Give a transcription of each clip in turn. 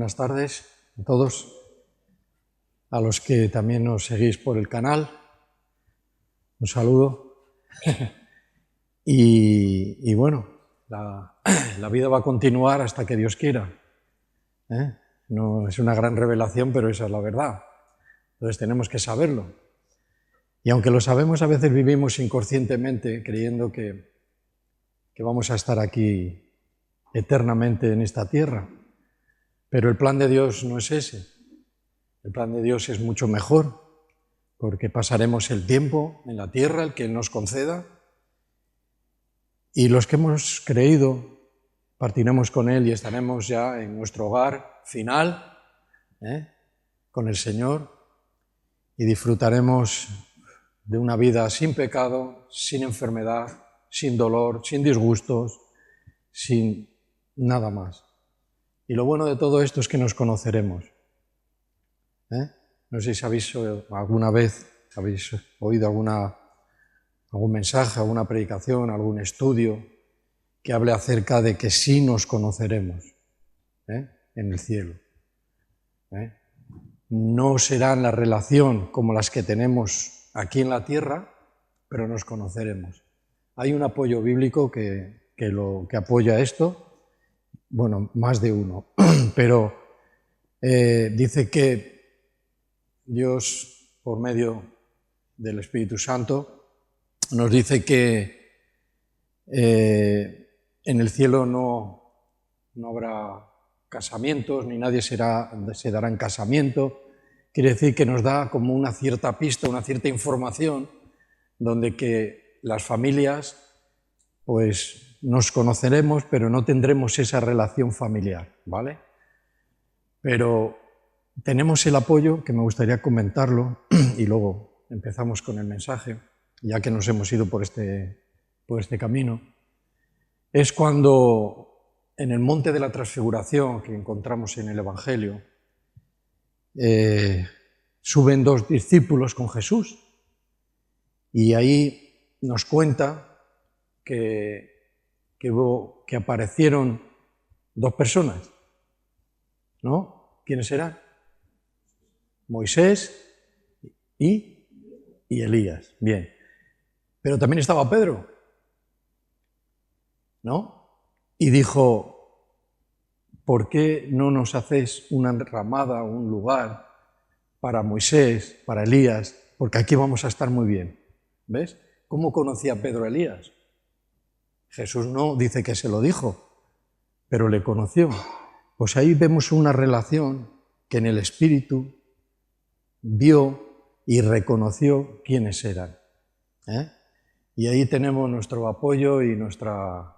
Buenas tardes a todos, a los que también nos seguís por el canal, un saludo. Y bueno, la vida va a continuar hasta que Dios quiera. No es una gran revelación, pero esa es la verdad. Entonces tenemos que saberlo. Y aunque lo sabemos, a veces vivimos inconscientemente creyendo que vamos a estar aquí eternamente en esta tierra. Pero el plan de Dios no es ese. El plan de Dios es mucho mejor, porque pasaremos el tiempo en la tierra, el que Él nos conceda, y los que hemos creído partiremos con Él y estaremos ya en nuestro hogar final, con el Señor, y disfrutaremos de una vida sin pecado, sin enfermedad, sin dolor, sin disgustos, sin nada más. Y lo bueno de todo esto es que nos conoceremos. No sé si habéis alguna vez oído algún mensaje, alguna predicación, algún estudio que hable acerca de que sí nos conoceremos en el cielo. No serán la relación como las que tenemos aquí en la tierra, pero nos conoceremos. Hay un apoyo bíblico que apoya esto, bueno, más de uno, pero dice que Dios, por medio del Espíritu Santo, nos dice que en el cielo no habrá casamientos, ni nadie se dará en casamiento. Quiere decir que nos da como una cierta pista, una cierta información, donde que las familias, pues nos conoceremos, pero no tendremos esa relación familiar, ¿vale? Pero tenemos el apoyo, que me gustaría comentarlo, y luego empezamos con el mensaje, ya que nos hemos ido por este camino. Es cuando en el monte de la transfiguración que encontramos en el Evangelio, suben dos discípulos con Jesús, y ahí nos cuenta que aparecieron dos personas, ¿no? ¿Quiénes eran? Moisés y Elías. Bien. Pero también estaba Pedro, ¿no? Y dijo, ¿por qué no nos hacéis una ramada, un lugar para Moisés, para Elías? Porque aquí vamos a estar muy bien. ¿Ves? ¿Cómo conocía Pedro a Elías? Jesús no dice que se lo dijo, pero le conoció. Pues ahí vemos una relación que en el Espíritu vio y reconoció quiénes eran. Y ahí tenemos nuestro apoyo y nuestra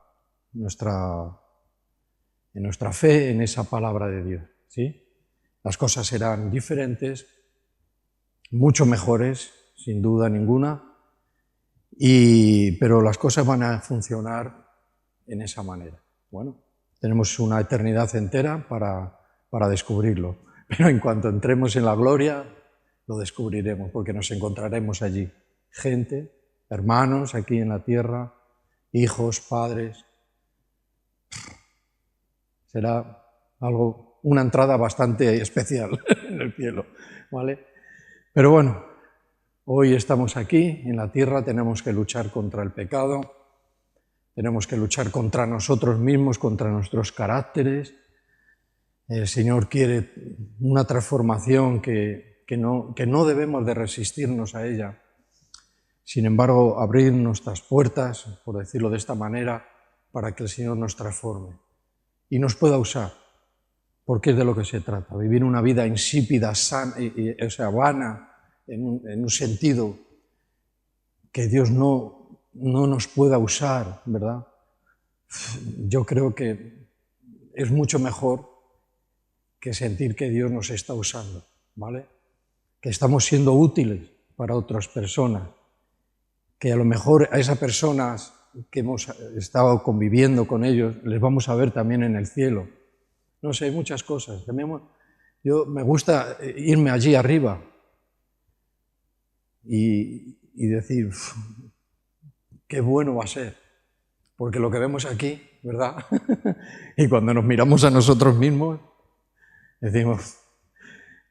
fe en esa palabra de Dios, ¿sí? Las cosas serán diferentes, mucho mejores, sin duda ninguna, pero las cosas van a funcionar en esa manera. Bueno, tenemos una eternidad entera para descubrirlo, pero en cuanto entremos en la gloria, lo descubriremos, porque nos encontraremos allí. Gente, hermanos aquí en la tierra, hijos, padres. Será una entrada bastante especial en el cielo, ¿vale? Pero bueno, hoy estamos aquí, en la tierra, tenemos que luchar contra el pecado, tenemos que luchar contra nosotros mismos, contra nuestros caracteres. El Señor quiere una transformación que no debemos de resistirnos a ella. Sin embargo, abrir nuestras puertas, por decirlo de esta manera, para que el Señor nos transforme y nos pueda usar, porque es de lo que se trata, vivir una vida insípida, vana, en un sentido que Dios no nos pueda usar, ¿verdad? Yo creo que es mucho mejor que sentir que Dios nos está usando, ¿vale? Que estamos siendo útiles para otras personas, que a lo mejor a esas personas que hemos estado conviviendo con ellos, les vamos a ver también en el cielo. No sé, hay muchas cosas. Yo me gusta irme allí arriba y decir, qué bueno va a ser, porque lo que vemos aquí, ¿verdad? Y cuando nos miramos a nosotros mismos, Decimos,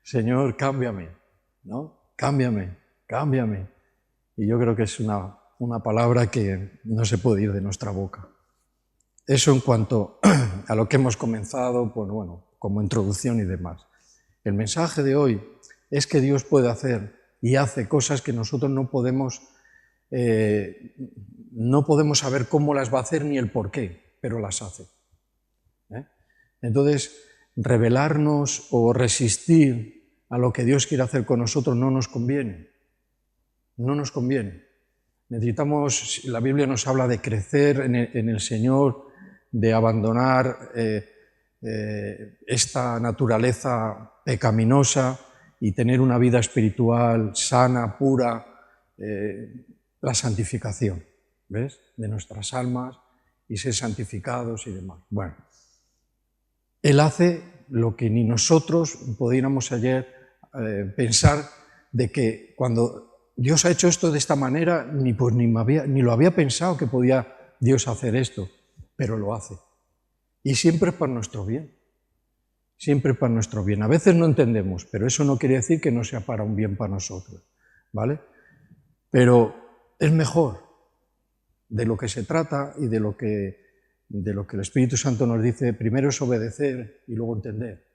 Señor, cámbiame, ¿no? Cámbiame, cámbiame. Y yo creo que es una palabra que no se puede ir de nuestra boca. Eso en cuanto a lo que hemos comenzado, pues bueno, como introducción y demás. El mensaje de hoy es que Dios puede hacer y hace cosas que nosotros no podemos saber cómo las va a hacer ni el por qué, pero las hace. Entonces, rebelarnos o resistir a lo que Dios quiere hacer con nosotros no nos conviene. No nos conviene. Necesitamos, la Biblia nos habla de crecer en el Señor, de abandonar esta naturaleza pecaminosa y tener una vida espiritual sana, pura, la santificación, ¿ves? De nuestras almas y ser santificados y demás. Bueno, Él hace lo que ni nosotros pudiéramos ayer pensar de que cuando Dios ha hecho esto de esta manera, ni lo había pensado que podía Dios hacer esto, pero lo hace. Y siempre para nuestro bien. Siempre para nuestro bien. A veces no entendemos, pero eso no quiere decir que no sea para un bien para nosotros, ¿vale? Pero es mejor. De lo que se trata y de lo que el Espíritu Santo nos dice, primero es obedecer y luego entender.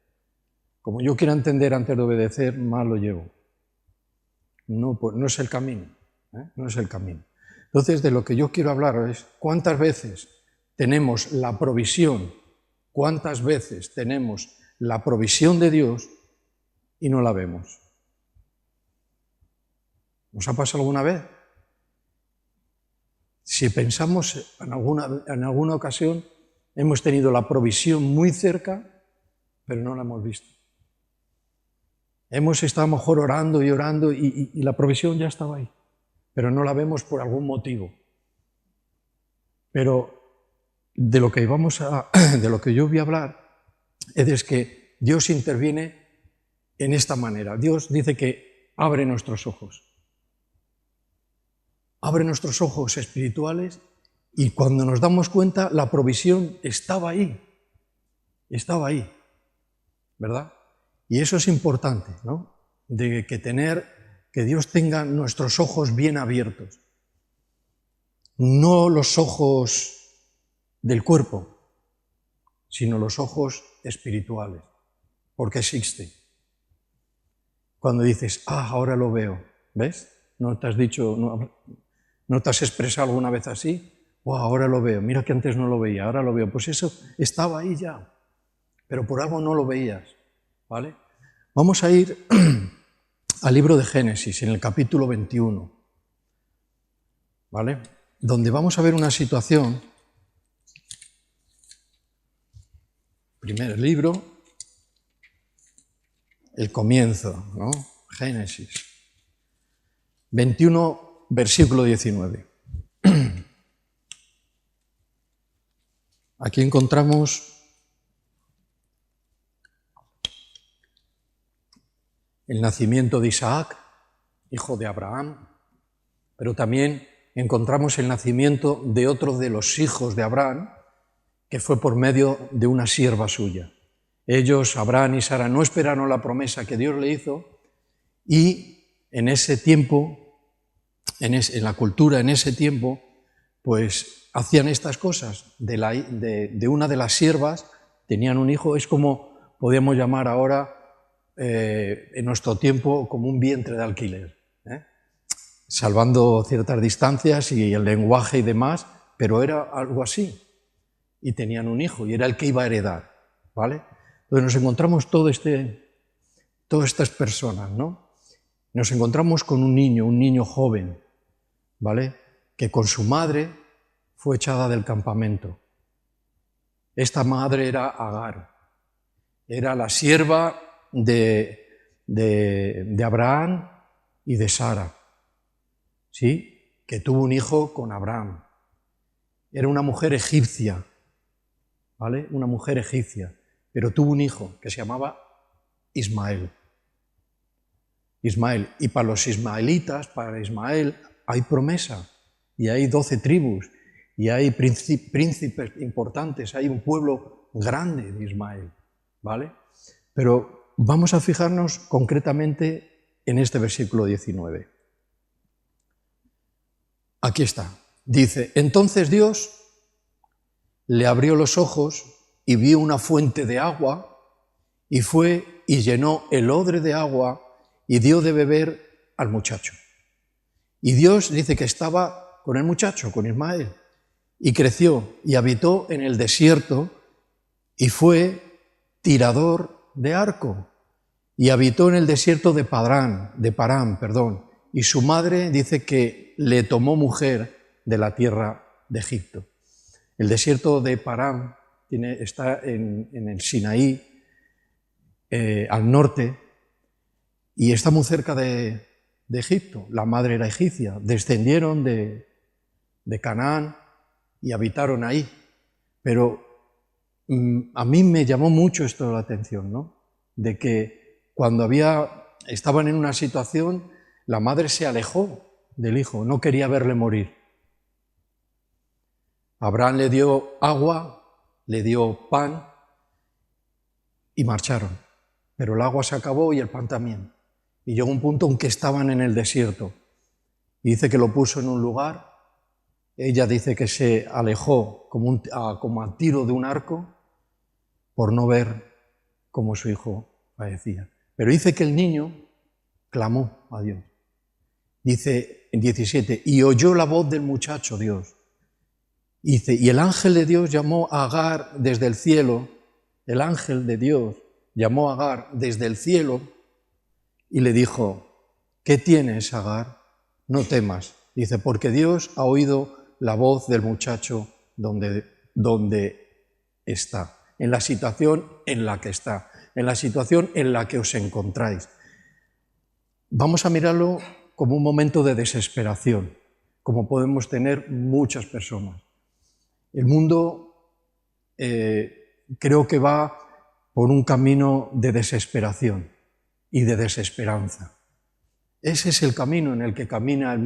Como yo quiera entender antes de obedecer, mal lo llevo. No, pues no es el camino, no es el camino. Entonces, de lo que yo quiero hablar es cuántas veces tenemos la provisión, cuántas veces tenemos la provisión de Dios y no la vemos. ¿Nos ha pasado alguna vez? Si pensamos en alguna ocasión, hemos tenido la provisión muy cerca, pero no la hemos visto. Hemos estado mejor orando y orando y la provisión ya estaba ahí, pero no la vemos por algún motivo. Pero de lo que yo voy a hablar es que Dios interviene en esta manera. Dios dice que abre nuestros ojos. Abre nuestros ojos espirituales y cuando nos damos cuenta, la provisión estaba ahí, ¿verdad? Y eso es importante, ¿no? Que Dios tenga nuestros ojos bien abiertos, no los ojos del cuerpo, sino los ojos espirituales, porque existe. Cuando dices, ahora lo veo, ¿ves? No te has dicho... ¿No te has expresado alguna vez así? Ahora lo veo, mira que antes no lo veía, ahora lo veo. Pues eso estaba ahí ya, pero por algo no lo veías, ¿vale? Vamos a ir al libro de Génesis, en el capítulo 21, ¿vale? Donde vamos a ver una situación. Primer libro, el comienzo, ¿no? Génesis 21, versículo 19. Aquí encontramos el nacimiento de Isaac, hijo de Abraham, pero también encontramos el nacimiento de otro de los hijos de Abraham, que fue por medio de una sierva suya. Ellos, Abraham y Sara, no esperaron la promesa que Dios le hizo y en ese tiempo, en la cultura, en ese tiempo, pues hacían estas cosas. De una de las siervas tenían un hijo, es como podríamos llamar ahora, en nuestro tiempo, como un vientre de alquiler, salvando ciertas distancias y el lenguaje y demás, pero era algo así. Y tenían un hijo y era el que iba a heredar, ¿vale? Entonces nos encontramos todas estas personas, ¿no? Nos encontramos con un niño joven, ¿vale? Que con su madre fue echada del campamento. Esta madre era Agar, era la sierva de Abraham y de Sara, ¿sí? Que tuvo un hijo con Abraham. Era una mujer egipcia, ¿vale? Una mujer egipcia, pero tuvo un hijo que se llamaba Ismael. Y para los ismaelitas, para Ismael, hay promesa, y hay 12 tribus, y hay príncipes importantes, hay un pueblo grande de Ismael, ¿vale? Pero vamos a fijarnos concretamente en este versículo 19. Aquí está. Dice, entonces Dios le abrió los ojos y vio una fuente de agua y fue y llenó el odre de agua y dio de beber al muchacho. Y Dios dice que estaba con el muchacho, con Ismael, y creció y habitó en el desierto y fue tirador de arco y habitó en el desierto de Parán, y su madre dice que le tomó mujer de la tierra de Egipto. El desierto de Parán está en el Sinaí, al norte, y está muy cerca de Egipto. La madre era egipcia, descendieron de Canaán y habitaron ahí. Pero a mí me llamó mucho esto la atención, ¿no? De que cuando estaban en una situación, la madre se alejó del hijo, no quería verle morir. Abraham le dio agua, le dio pan y marcharon. Pero el agua se acabó y el pan también. Y llegó un punto en que estaban en el desierto. Y dice que lo puso en un lugar. Ella dice que se alejó como a tiro de un arco por no ver cómo su hijo padecía. Pero dice que el niño clamó a Dios. Dice en 17, y oyó la voz del muchacho Dios. Dice, y el ángel de Dios llamó a Agar desde el cielo, el ángel de Dios llamó a Agar desde el cielo y le dijo, ¿qué tienes, Agar? No temas. Dice, porque Dios ha oído la voz del muchacho donde está, en la situación en la que está, en la situación en la que os encontráis. Vamos a mirarlo como un momento de desesperación, como podemos tener muchas personas. El mundo creo que va por un camino de desesperación y de desesperanza. Ese es el camino en el que camina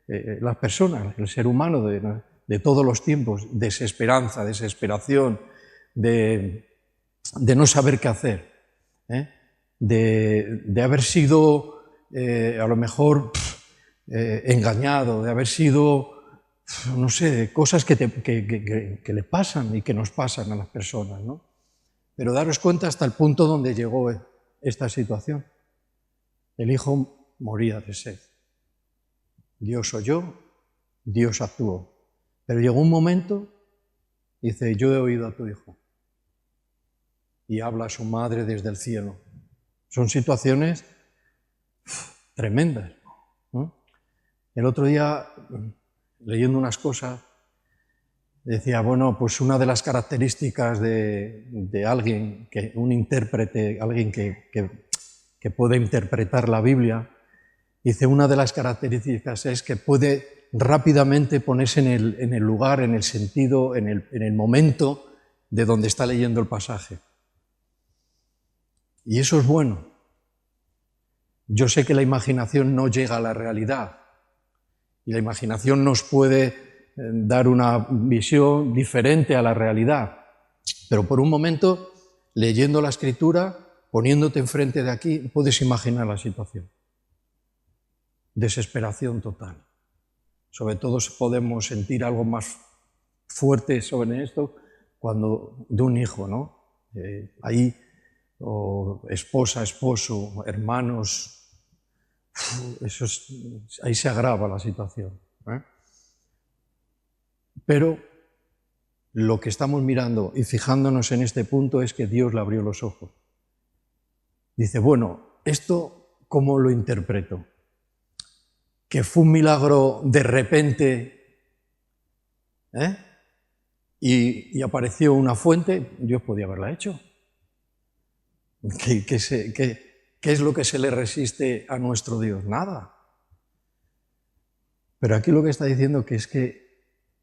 las personas, el ser humano de todos los tiempos, desesperanza, desesperación, de no saber qué hacer, de haber sido a lo mejor engañado, de haber sido, no sé, cosas que le pasan y que nos pasan a las personas, ¿no? Pero daros cuenta hasta el punto donde llegó esta situación. El hijo moría de sed. Dios oyó, Dios actuó. Pero llegó un momento, dice, yo he oído a tu hijo. Y habla a su madre desde el cielo. Son situaciones tremendas, ¿no? El otro día, leyendo unas cosas, decía, bueno, pues una de las características de alguien, un intérprete, alguien que puede interpretar la Biblia, dice, una de las características es que puede rápidamente ponerse en el lugar, en el sentido, en el momento de donde está leyendo el pasaje. Y eso es bueno. Yo sé que la imaginación no llega a la realidad y la imaginación nos puede dar una visión diferente a la realidad, pero por un momento, leyendo la Escritura, poniéndote enfrente de aquí, puedes imaginar la situación. Desesperación total. Sobre todo podemos sentir algo más fuerte sobre esto cuando de un hijo, ¿no? Ahí, o esposa, esposo, hermanos, ahí se agrava la situación, ¿eh? Pero lo que estamos mirando y fijándonos en este punto es que Dios le abrió los ojos. Dice, bueno, ¿esto cómo lo interpreto? ¿Que fue un milagro de repente y apareció una fuente? Dios podía haberla hecho. ¿Qué es lo que se le resiste a nuestro Dios? Nada. Pero aquí lo que está diciendo que es que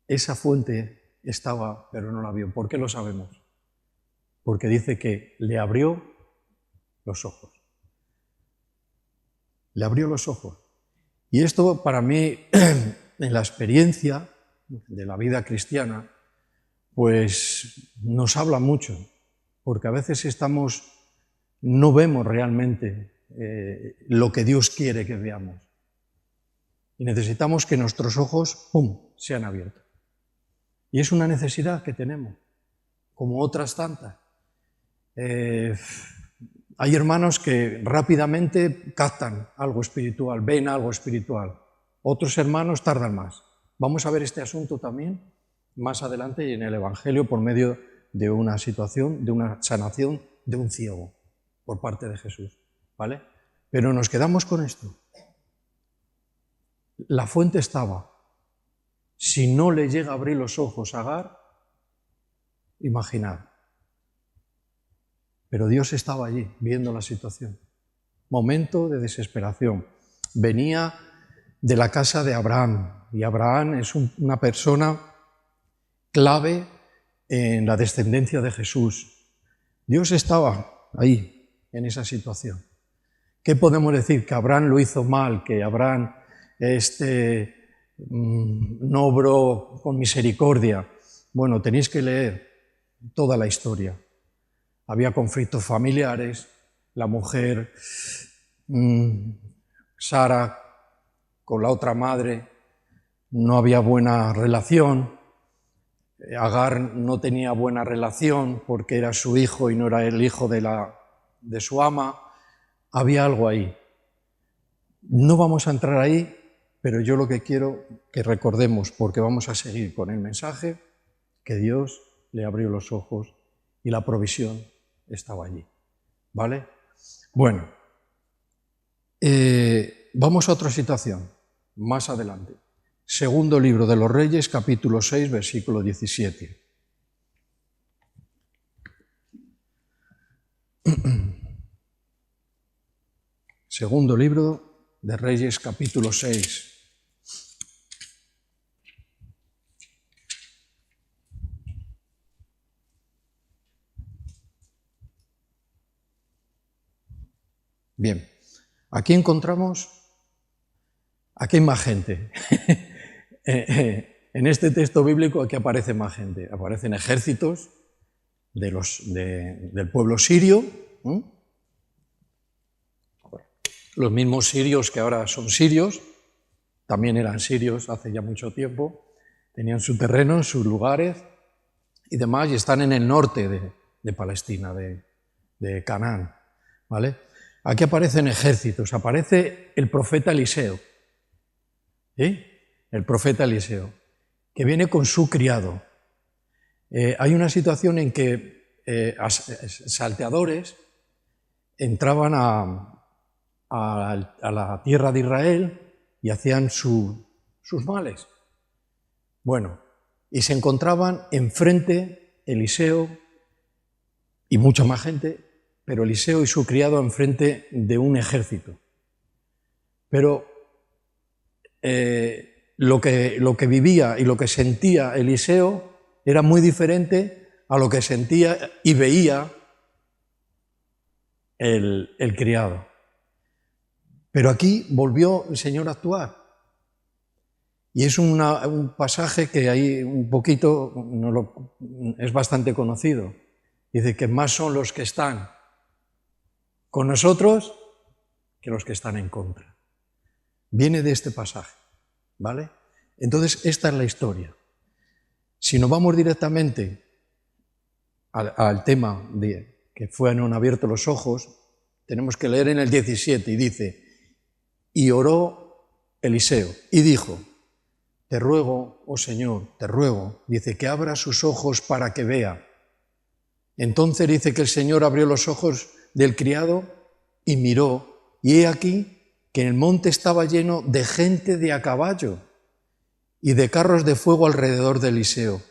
esa fuente estaba, pero no la vio. ¿Por qué lo sabemos? Porque dice que le abrió los ojos. Le abrió los ojos. Y esto para mí, en la experiencia de la vida cristiana, pues nos habla mucho, porque a veces estamos no vemos realmente lo que Dios quiere que veamos. Y necesitamos que nuestros ojos, ¡pum!, sean abiertos. Y es una necesidad que tenemos, como otras tantas. Hay hermanos que rápidamente captan algo espiritual, ven algo espiritual. Otros hermanos tardan más. Vamos a ver este asunto también más adelante en el Evangelio por medio de una situación, de una sanación de un ciego por parte de Jesús, ¿vale? Pero nos quedamos con esto. La fuente estaba. Si no le llega a abrir los ojos a Agar, imaginad. Pero Dios estaba allí, viendo la situación. Momento de desesperación. Venía de la casa de Abraham, y Abraham es una persona clave en la descendencia de Jesús. Dios estaba ahí, en esa situación. ¿Qué podemos decir? Que Abraham lo hizo mal, que Abraham no obró con misericordia. Bueno, tenéis que leer toda la historia. Había conflictos familiares, la mujer Sara con la otra madre no había buena relación, Agar no tenía buena relación porque era su hijo y no era el hijo de su ama, había algo ahí. No vamos a entrar ahí, pero yo lo que quiero que recordemos, porque vamos a seguir con el mensaje, que Dios le abrió los ojos y la provisión estaba allí, ¿vale? Bueno, vamos a otra situación, más adelante. Segundo libro de los Reyes, capítulo 6, versículo 17. Segundo libro de Reyes, capítulo 6. Bien, aquí encontramos, aquí hay más gente. En este texto bíblico aquí aparece más gente. Aparecen ejércitos del pueblo sirio, los mismos sirios que ahora son sirios, también eran sirios hace ya mucho tiempo, tenían su terreno, sus lugares y demás, y están en el norte de Palestina, de Canaán, ¿vale? Aquí aparecen ejércitos, aparece el profeta Eliseo, ¿sí? El profeta Eliseo, que viene con su criado. Hay una situación en que salteadores entraban a la tierra de Israel y hacían sus males. Bueno, y se encontraban enfrente Eliseo y mucha más gente, pero Eliseo y su criado enfrente de un ejército. Pero lo que vivía y lo que sentía Eliseo era muy diferente a lo que sentía y veía el criado. Pero aquí volvió el Señor a actuar. Y es un pasaje que ahí un poquito es bastante conocido. Dice que más son los que están con nosotros que los que están en contra. Viene de este pasaje, ¿vale? Entonces, esta es la historia. Si nos vamos directamente al tema de que fueron abiertos los ojos, tenemos que leer en el 17 y dice: y oró Eliseo y dijo: te ruego, oh Señor, te ruego, dice, que abra sus ojos para que vea. Entonces dice que el Señor abrió los ojos del criado y miró, y he aquí que el monte estaba lleno de gente de a caballo y de carros de fuego alrededor de Eliseo.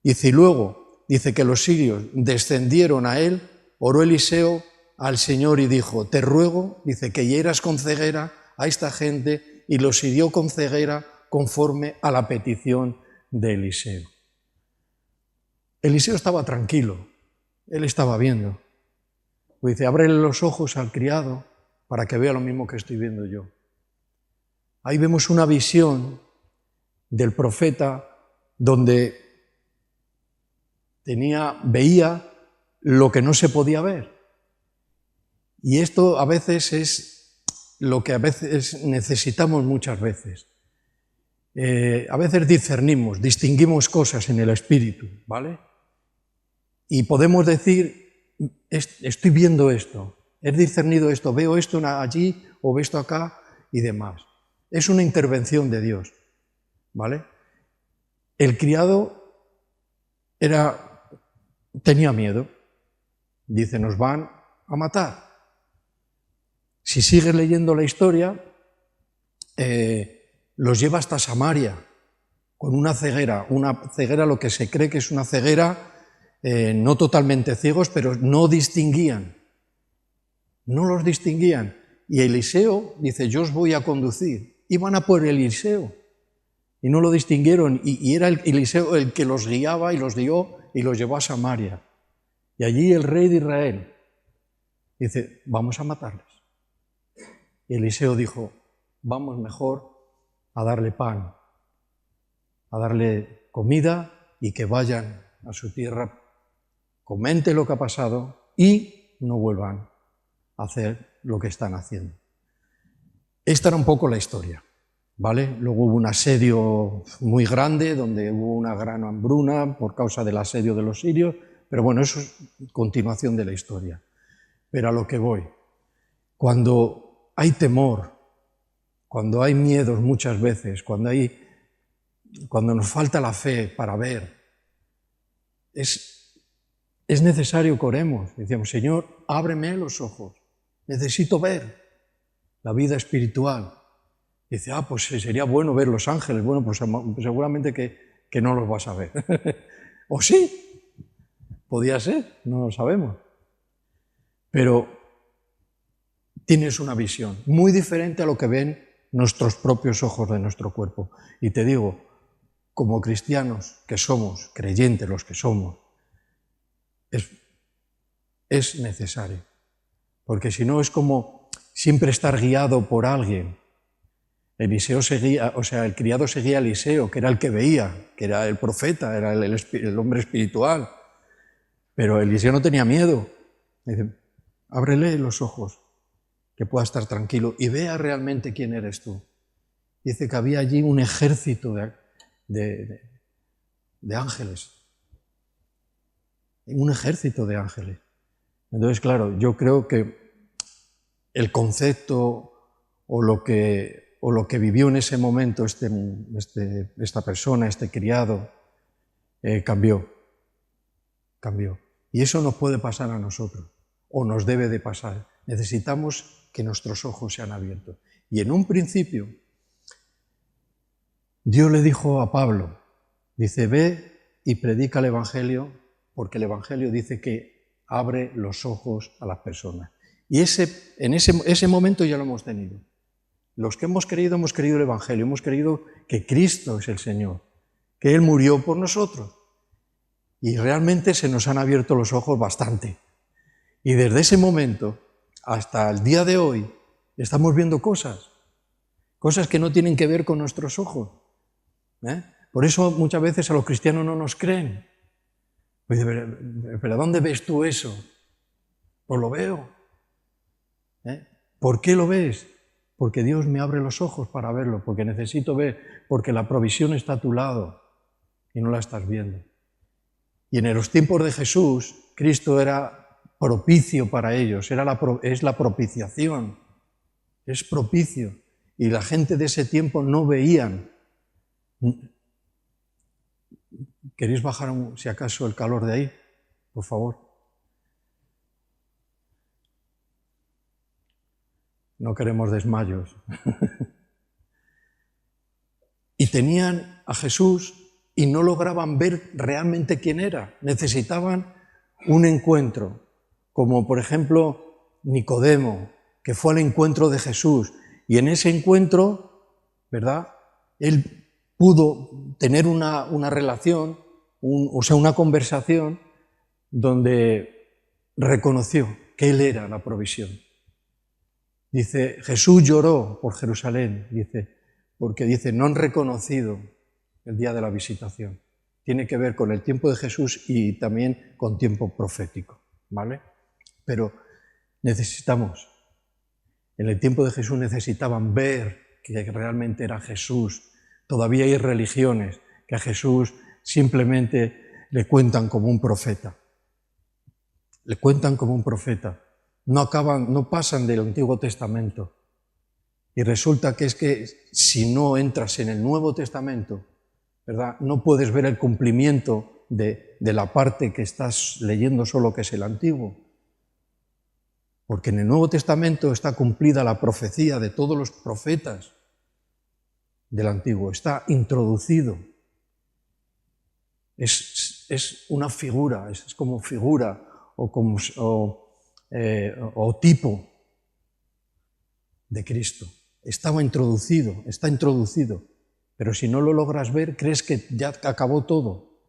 Dice, y luego, dice que los sirios descendieron a él, oró Eliseo al Señor y dijo: te ruego, dice, que hieras con ceguera a esta gente, y los hirió con ceguera conforme a la petición de Eliseo. Eliseo estaba tranquilo, él estaba viendo. Dice, ábrele los ojos al criado para que vea lo mismo que estoy viendo yo. Ahí vemos una visión del profeta donde veía lo que no se podía ver. Y esto a veces es lo que a veces necesitamos muchas veces. A veces discernimos, distinguimos cosas en el espíritu, ¿vale? Y podemos decir, estoy viendo esto, he discernido esto, veo esto allí o veo esto acá y demás. Es una intervención de Dios, ¿vale? El criado tenía miedo. Dice, nos van a matar. Si sigues leyendo la historia, los lleva hasta Samaria, con una ceguera lo que se cree que es una ceguera, no totalmente ciegos, pero no distinguían, no los distinguían. Y Eliseo dice, yo os voy a conducir. Iban a por Eliseo y no lo distinguieron, y era Eliseo el que los guiaba y los guió y los llevó a Samaria. Y allí el rey de Israel dice, vamos a matarles. Y Eliseo dijo, vamos mejor a darle pan, a darle comida y que vayan a su tierra, comente lo que ha pasado y no vuelvan a hacer lo que están haciendo. Esta era un poco la historia, ¿vale? Luego hubo un asedio muy grande, donde hubo una gran hambruna por causa del asedio de los sirios, pero bueno, eso es continuación de la historia. Pero a lo que voy, cuando hay temor, cuando hay miedos muchas veces, cuando nos falta la fe para ver, es necesario que oremos. Decíamos, Señor, ábreme los ojos, necesito ver la vida espiritual. Dice, pues sería bueno ver los ángeles. Bueno, pues seguramente que no los vas a ver. O sí, podía ser, no lo sabemos. Pero tienes una visión muy diferente a lo que ven nuestros propios ojos de nuestro cuerpo. Y te digo, como cristianos que somos, creyentes los que somos, es necesario. Porque si no es como siempre estar guiado por alguien. Eliseo seguía, el criado seguía a Eliseo, que era el que veía, que era el profeta, era el hombre espiritual. Pero Eliseo no tenía miedo. Dice, ábrele los ojos, que pueda estar tranquilo y vea realmente quién eres tú. Dice que había allí un ejército de ángeles. Un ejército de ángeles. Entonces, claro, yo creo que el concepto o lo que vivió en ese momento esta persona, este criado, cambió. Y eso nos puede pasar a nosotros, o nos debe de pasar. Necesitamos que nuestros ojos sean abiertos. Y en un principio, Dios le dijo a Pablo, dice, ve y predica el Evangelio, porque el Evangelio dice que abre los ojos a las personas. Y en ese momento ya lo hemos tenido. Los que hemos creído el Evangelio, hemos creído que Cristo es el Señor, que Él murió por nosotros. Y realmente se nos han abierto los ojos bastante. Y desde ese momento hasta el día de hoy estamos viendo cosas que no tienen que ver con nuestros ojos. Por eso muchas veces a los cristianos no nos creen. Oye, ¿pero dónde ves tú eso? Pues lo veo. ¿Por qué lo ves? Porque Dios me abre los ojos para verlo, porque necesito ver, porque la provisión está a tu lado y no la estás viendo. Y en los tiempos de Jesús, Cristo era propicio para ellos, es la propiciación, es propicio. Y la gente de ese tiempo no veían. ¿Queréis bajar, si acaso, el calor de ahí? Por favor. No queremos desmayos. Y tenían a Jesús y no lograban ver realmente quién era. Necesitaban un encuentro, como por ejemplo Nicodemo, que fue al encuentro de Jesús. Y en ese encuentro, ¿verdad?, él pudo tener una relación, una conversación donde reconoció que él era la provisión. Dice, Jesús lloró por Jerusalén, porque no han reconocido el día de la visitación. Tiene que ver con el tiempo de Jesús y también con tiempo profético, ¿vale? Pero Necesitamos. En el tiempo de Jesús necesitaban ver que realmente era Jesús. Todavía hay religiones que a Jesús simplemente le cuentan como un profeta. Le cuentan como un profeta. No pasan del Antiguo Testamento. Y resulta que es que si no entras en el Nuevo Testamento, ¿verdad?, no puedes ver el cumplimiento de la parte que estás leyendo solo, que es el Antiguo. Porque en el Nuevo Testamento está cumplida la profecía de todos los profetas del Antiguo, está introducido. Es una figura, es como figura o tipo de Cristo. Está introducido, pero si no lo logras ver, crees que ya acabó todo.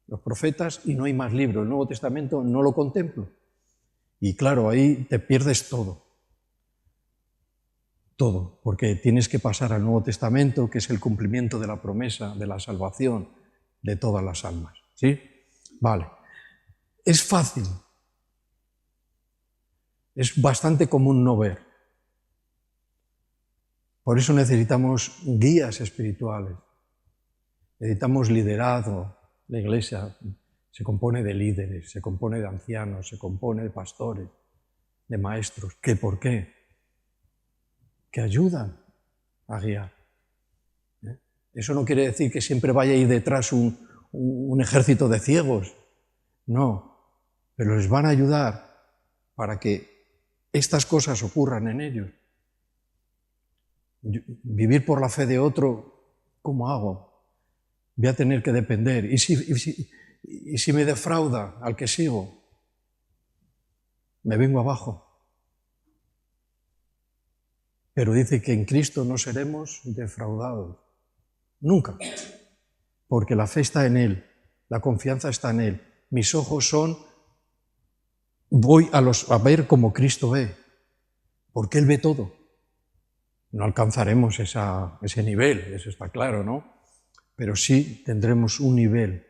Los profetas y no hay más libro, el Nuevo Testamento no lo contemplo. Y claro, ahí te pierdes todo, porque tienes que pasar al Nuevo Testamento, que es el cumplimiento de la promesa de la salvación de todas las almas. ¿Sí? Vale. Es fácil, es bastante común no ver. Por eso necesitamos guías espirituales, necesitamos liderazgo. La Iglesia se compone de líderes, se compone de ancianos, se compone de pastores, de maestros. ¿Por qué? Que ayudan a guiar. Eso no quiere decir que siempre vaya a ir detrás un ejército de ciegos. No, pero les van a ayudar para que estas cosas ocurran en ellos. Vivir por la fe de otro, ¿cómo hago? Voy a tener que depender. ¿Y si me defrauda al que sigo? Me vengo abajo. Pero dice que en Cristo no seremos defraudados. Nunca. Porque la fe está en Él, la confianza está en Él. Mis ojos voy a ver como Cristo ve, porque Él ve todo. No alcanzaremos ese nivel, eso está claro, ¿no? Pero sí tendremos un nivel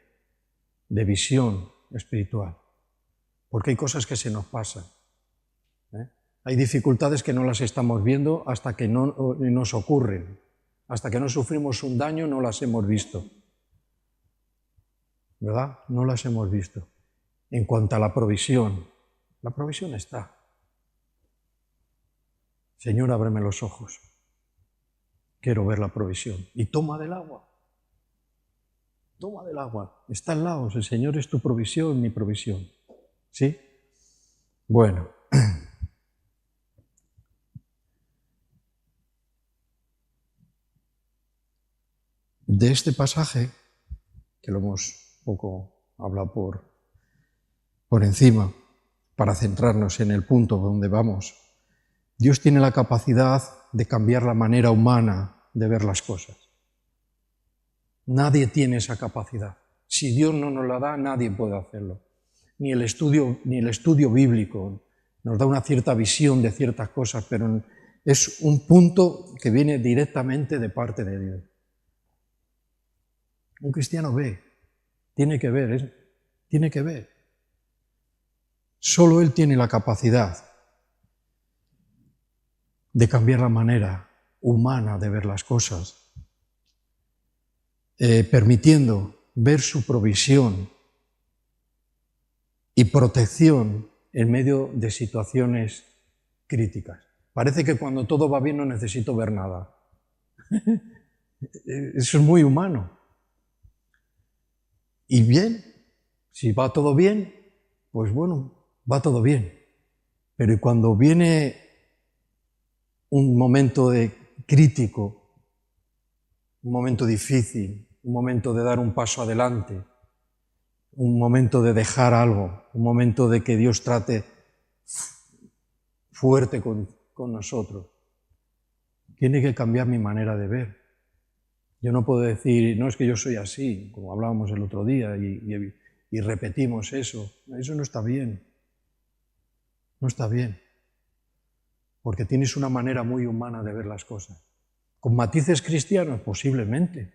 de visión espiritual, porque hay cosas que se nos pasan. Hay dificultades que no las estamos viendo hasta que no nos ocurren. Hasta que no sufrimos un daño no las hemos visto. ¿Verdad? No las hemos visto. En cuanto a la provisión está. Señor, ábreme los ojos. Quiero ver la provisión. Y toma del agua. Toma del agua. Está al lado. El Señor es tu provisión, mi provisión. ¿Sí? Bueno. De este pasaje, que lo hemos poco hablado por encima, para centrarnos en el punto donde vamos, Dios tiene la capacidad de cambiar la manera humana de ver las cosas. Nadie tiene esa capacidad. Si Dios no nos la da, nadie puede hacerlo. Ni el estudio bíblico nos da una cierta visión de ciertas cosas, pero es un punto que viene directamente de parte de Dios. Un cristiano ve, tiene que ver. Solo Él tiene la capacidad de cambiar la manera humana de ver las cosas, permitiendo ver su provisión y protección en medio de situaciones críticas. Parece que cuando todo va bien no necesito ver nada. Eso es muy humano. Y bien, si va todo bien, pues bueno, va todo bien. Pero cuando viene un momento crítico, un momento difícil, un momento de dar un paso adelante, un momento de dejar algo, un momento de que Dios trate fuerte con nosotros, tiene que cambiar mi manera de ver. Yo no puedo decir, no, es que yo soy así, como hablábamos el otro día, y repetimos eso. Eso no está bien. No está bien. Porque tienes una manera muy humana de ver las cosas. ¿Con matices cristianos? Posiblemente,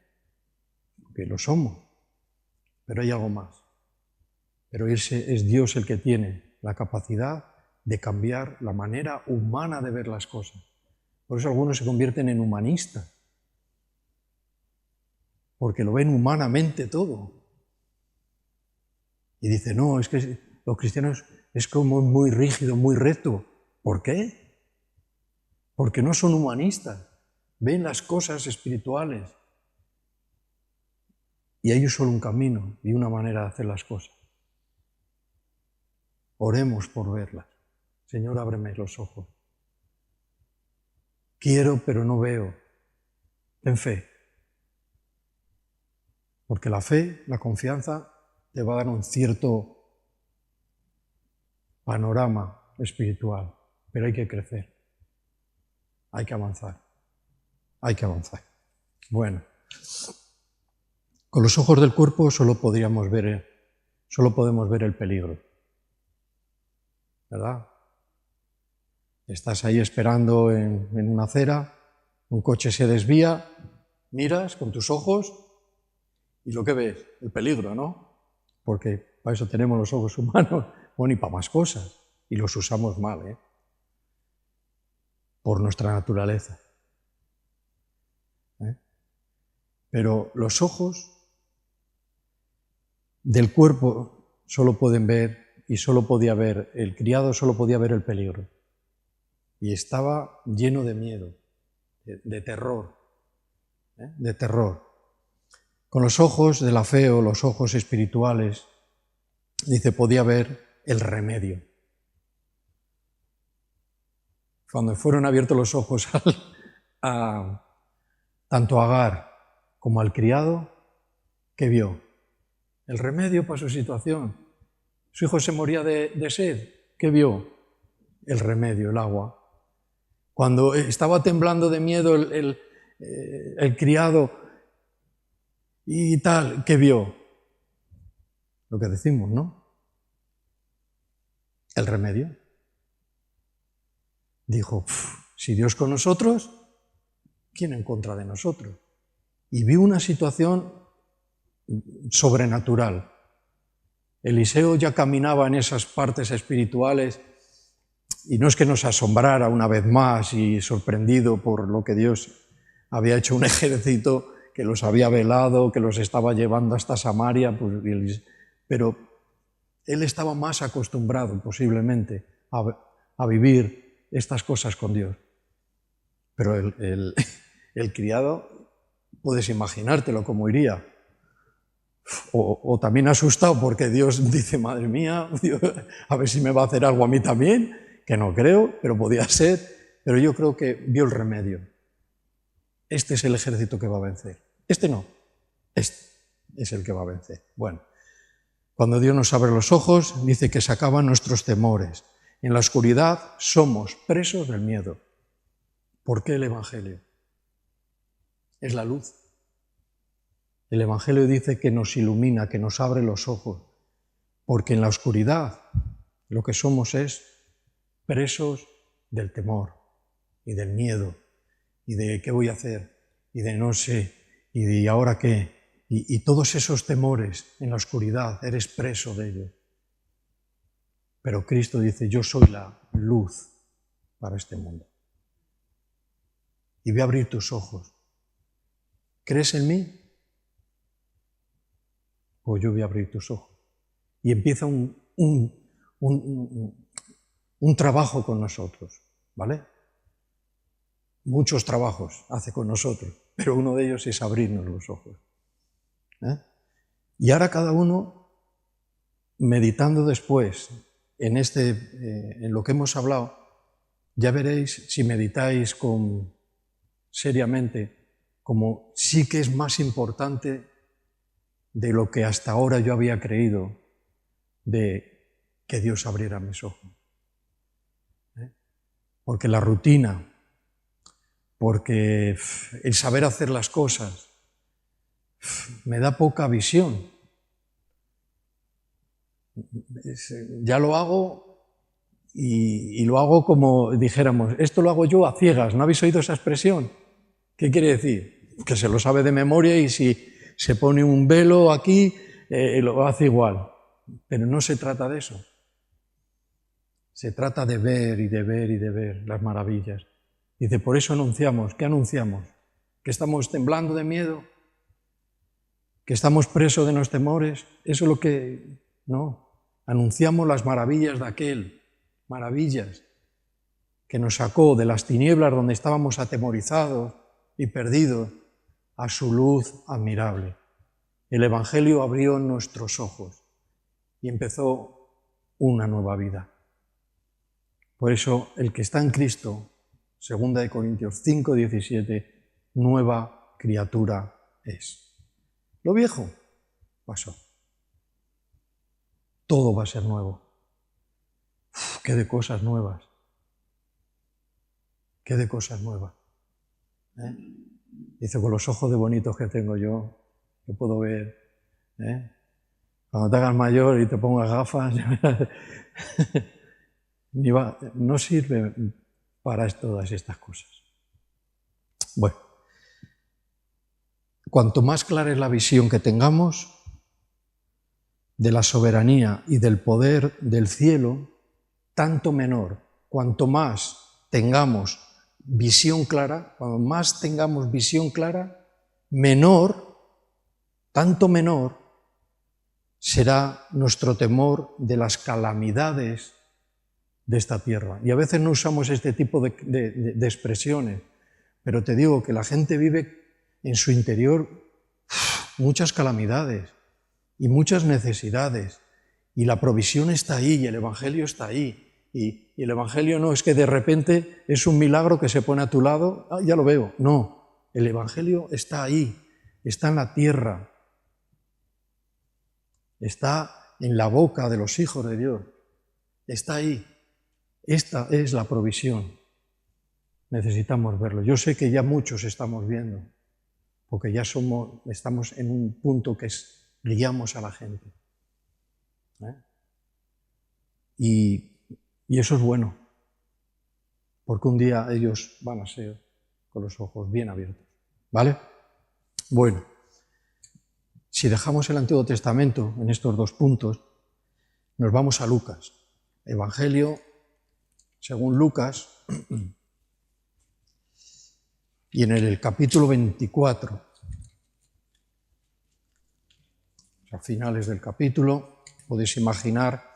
porque lo somos. Pero hay algo más. Pero es Dios el que tiene la capacidad de cambiar la manera humana de ver las cosas. Por eso algunos se convierten en humanistas, porque lo ven humanamente todo. Y dicen, no, es que los cristianos es como muy rígido, muy recto. ¿Por qué? Porque no son humanistas, ven las cosas espirituales. Y hay solo un camino y una manera de hacer las cosas. Oremos por verlas. Señor, ábreme los ojos. Quiero, pero no veo. Ten fe. Porque la fe, la confianza, te va a dar un cierto panorama espiritual. Pero hay que crecer. Hay que avanzar. Hay que avanzar. Bueno. Con los ojos del cuerpo solo podemos ver el peligro. ¿Verdad? Estás ahí esperando en una acera, un coche se desvía, miras con tus ojos y lo que ves, el peligro, ¿no? Porque para eso tenemos los ojos humanos, bueno, y para más cosas, y los usamos mal, ¿eh? Por nuestra naturaleza. Pero los ojos del cuerpo solo pueden ver, y solo podía ver, el criado solo podía ver el peligro. Y estaba lleno de miedo, de terror, de terror. Con los ojos de la fe o los ojos espirituales, dice, podía ver el remedio. Cuando fueron abiertos los ojos tanto a Agar como al criado, ¿qué vio? El remedio para su situación. Su hijo se moría de sed, ¿qué vio? El remedio, el agua. Cuando estaba temblando de miedo el criado y tal, ¿qué vio? Lo que decimos, ¿no? El remedio. Dijo, si Dios con nosotros, ¿quién en contra de nosotros? Y vio una situación sobrenatural. Eliseo ya caminaba en esas partes espirituales y no es que nos asombrara una vez más y sorprendido por lo que Dios había hecho un ejército que los había velado, que los estaba llevando hasta Samaria, pues, pero él estaba más acostumbrado posiblemente a vivir estas cosas con Dios. Pero el criado, puedes imaginártelo cómo iría. O también asustado porque Dios dice, madre mía, Dios, a ver si me va a hacer algo a mí también, que no creo, pero podía ser. Pero yo creo que vio el remedio. Este es el ejército que va a vencer. Este no, este es el que va a vencer. Bueno, cuando Dios nos abre los ojos, dice que se acaban nuestros temores. En la oscuridad somos presos del miedo. ¿Por qué el Evangelio? Es la luz. El Evangelio dice que nos ilumina, que nos abre los ojos, porque en la oscuridad lo que somos es presos del temor y del miedo y de qué voy a hacer y de no sé y de ahora qué y todos esos temores en la oscuridad, eres preso de ellos. Pero Cristo dice, yo soy la luz para este mundo. Y voy a abrir tus ojos. ¿Crees en mí? Pues yo voy a abrir tus ojos. Y empieza un trabajo con nosotros, ¿vale? Muchos trabajos hace con nosotros, pero uno de ellos es abrirnos los ojos. Y ahora cada uno, meditando después en lo que hemos hablado, ya veréis, si meditáis seriamente, como sí que es más importante de lo que hasta ahora yo había creído, de que Dios abriera mis ojos. Porque la rutina, porque el saber hacer las cosas, me da poca visión. Ya lo hago y lo hago como dijéramos, esto lo hago yo a ciegas, ¿no habéis oído esa expresión? ¿Qué quiere decir? Que se lo sabe de memoria y si se pone un velo aquí, lo hace igual. Pero no se trata de eso. Se trata de ver y de ver y de ver las maravillas. Dice, por eso anunciamos. ¿Qué anunciamos? ¿Que estamos temblando de miedo? ¿Que estamos presos de los temores? Eso es lo que... No. Anunciamos las maravillas de aquel. Maravillas que nos sacó de las tinieblas donde estábamos atemorizados y perdidos a su luz admirable. El Evangelio abrió nuestros ojos y empezó una nueva vida. Por eso, el que está en Cristo, 2 Corintios 5:17, nueva criatura es. Lo viejo pasó. Todo va a ser nuevo. ¡Qué de cosas nuevas! ¡Qué de cosas nuevas! Dice, con los ojos de bonitos que tengo yo, que puedo ver. Cuando te hagas mayor y te pongas gafas, no sirve para todas estas cosas. Bueno, cuanto más clara es la visión que tengamos de la soberanía y del poder del cielo, tanto menor. Cuanto más tengamos visión clara, cuanto más tengamos visión clara, tanto menor será nuestro temor de las calamidades de esta tierra. Y a veces no usamos este tipo de expresiones, pero te digo que la gente vive en su interior muchas calamidades y muchas necesidades, y la provisión está ahí, y el Evangelio está ahí. Y el Evangelio no es que de repente es un milagro que se pone a tu lado, ya lo veo. No, el Evangelio está ahí, está en la tierra, está en la boca de los hijos de Dios, está ahí. Esta es la provisión. Necesitamos verlo. Yo sé que ya muchos estamos viendo, porque ya estamos en un punto que guiamos a la gente. Y eso es bueno, porque un día ellos van a ser con los ojos bien abiertos. ¿Vale? Bueno, si dejamos el Antiguo Testamento en estos dos puntos, nos vamos a Lucas. Evangelio según Lucas, y en el capítulo 24, a finales del capítulo, podéis imaginar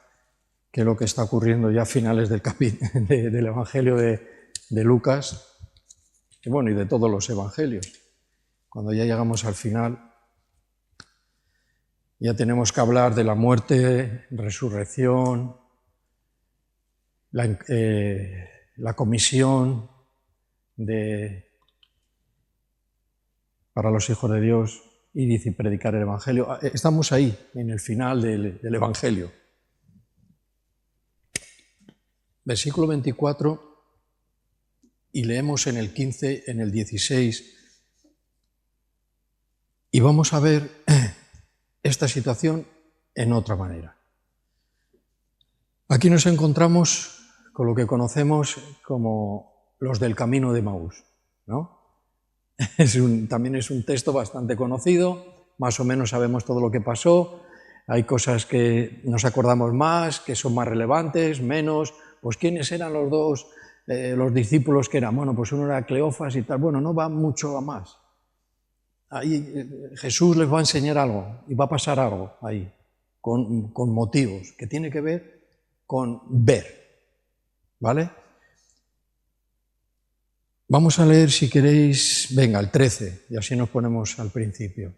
que lo que está ocurriendo ya a finales del Evangelio de Lucas, y bueno, y de todos los Evangelios. Cuando ya llegamos al final, ya tenemos que hablar de la muerte, resurrección, la comisión para los hijos de Dios ir y predicar el Evangelio. Estamos ahí, en el final del Evangelio. Versículo 24, y leemos en el 15, en el 16, y vamos a ver esta situación en otra manera. Aquí nos encontramos con lo que conocemos como los del camino de Emaús, ¿no? También es un texto bastante conocido, más o menos sabemos todo lo que pasó, hay cosas que nos acordamos más, que son más relevantes, menos. Pues ¿quiénes eran los dos, los discípulos que eran? Bueno, pues uno era Cleofas y tal, bueno, no va mucho a más. Ahí Jesús les va a enseñar algo y va a pasar algo ahí, con motivos, que tiene que ver con ver. ¿Vale? Vamos a leer, si queréis, venga, el 13, y así nos ponemos al principio.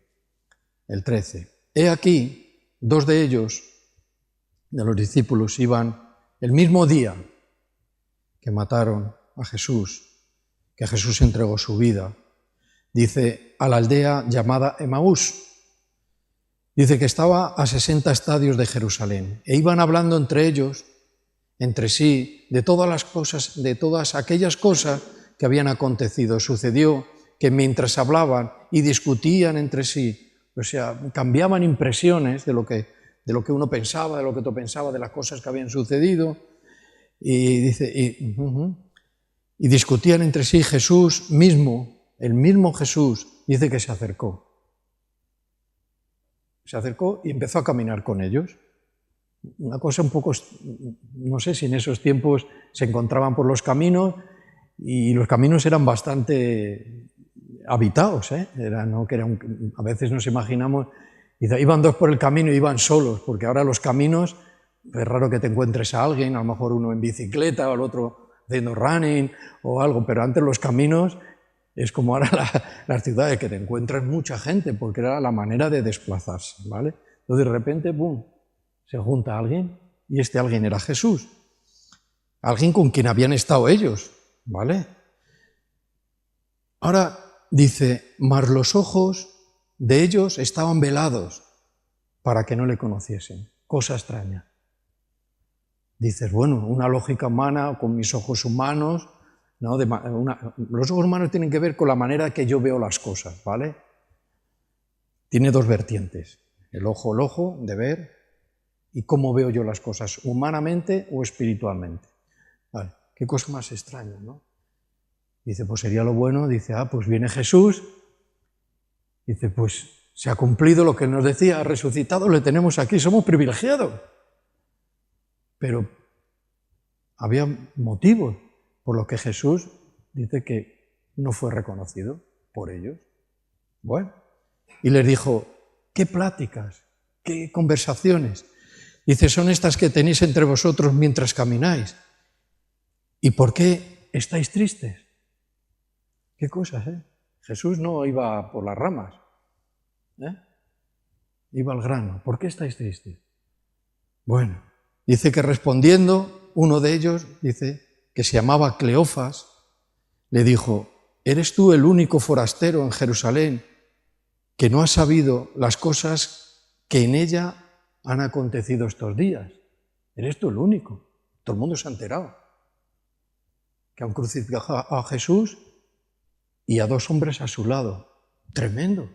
El 13. He aquí, dos de ellos, de los discípulos, iban el mismo día que mataron a Jesús, que Jesús entregó su vida. Dice, a la aldea llamada Emaús. Dice que estaba a 60 estadios de Jerusalén, e iban hablando entre sí, de todas las cosas, de todas aquellas cosas que habían acontecido. Sucedió que mientras hablaban y discutían entre sí, o sea, cambiaban impresiones de lo que uno pensaba, de lo que otro pensaba, de las cosas que habían sucedido, y dice, y discutían entre sí. Jesús mismo, el mismo Jesús, dice que se acercó y empezó a caminar con ellos. una cosa un poco, no sé si en esos tiempos se encontraban por los caminos y los caminos eran bastante habitados, ¿eh? A veces nos imaginamos, iban dos por el camino y iban solos, porque ahora los caminos, es raro que te encuentres a alguien, a lo mejor uno en bicicleta o el otro haciendo running o algo, pero antes los caminos es como ahora las ciudades, que te encuentras mucha gente, porque era la manera de desplazarse, ¿vale? Entonces de repente, ¡pum!, se junta alguien, y este alguien era Jesús, alguien con quien habían estado ellos, ¿vale? Ahora dice, mas los ojos de ellos estaban velados para que no le conociesen. Cosa extraña. Dices, bueno, una lógica humana, con mis ojos humanos, ¿no? Los ojos humanos tienen que ver con la manera que yo veo las cosas, ¿vale? Tiene dos vertientes, el ojo de ver y cómo veo yo las cosas, humanamente o espiritualmente. Vale, qué cosa más extraña, ¿no? Dice, pues sería lo bueno, dice, pues viene Jesús, dice, pues se ha cumplido lo que nos decía, ha resucitado, le tenemos aquí, somos privilegiados. Pero había motivos por los que Jesús dice que no fue reconocido por ellos. Bueno, y les dijo, ¿qué pláticas, qué conversaciones? Dice, son estas que tenéis entre vosotros mientras camináis. ¿Y por qué estáis tristes? ¿Qué cosas, eh? Jesús no iba por las ramas, iba al grano. ¿Por qué estáis tristes? Bueno, dice que respondiendo, uno de ellos, dice, que se llamaba Cleofas, le dijo, ¿eres tú el único forastero en Jerusalén que no ha sabido las cosas que en ella han acontecido estos días? Eres tú el único. Todo el mundo se ha enterado que han crucificado a Jesús y a dos hombres a su lado. Tremendo.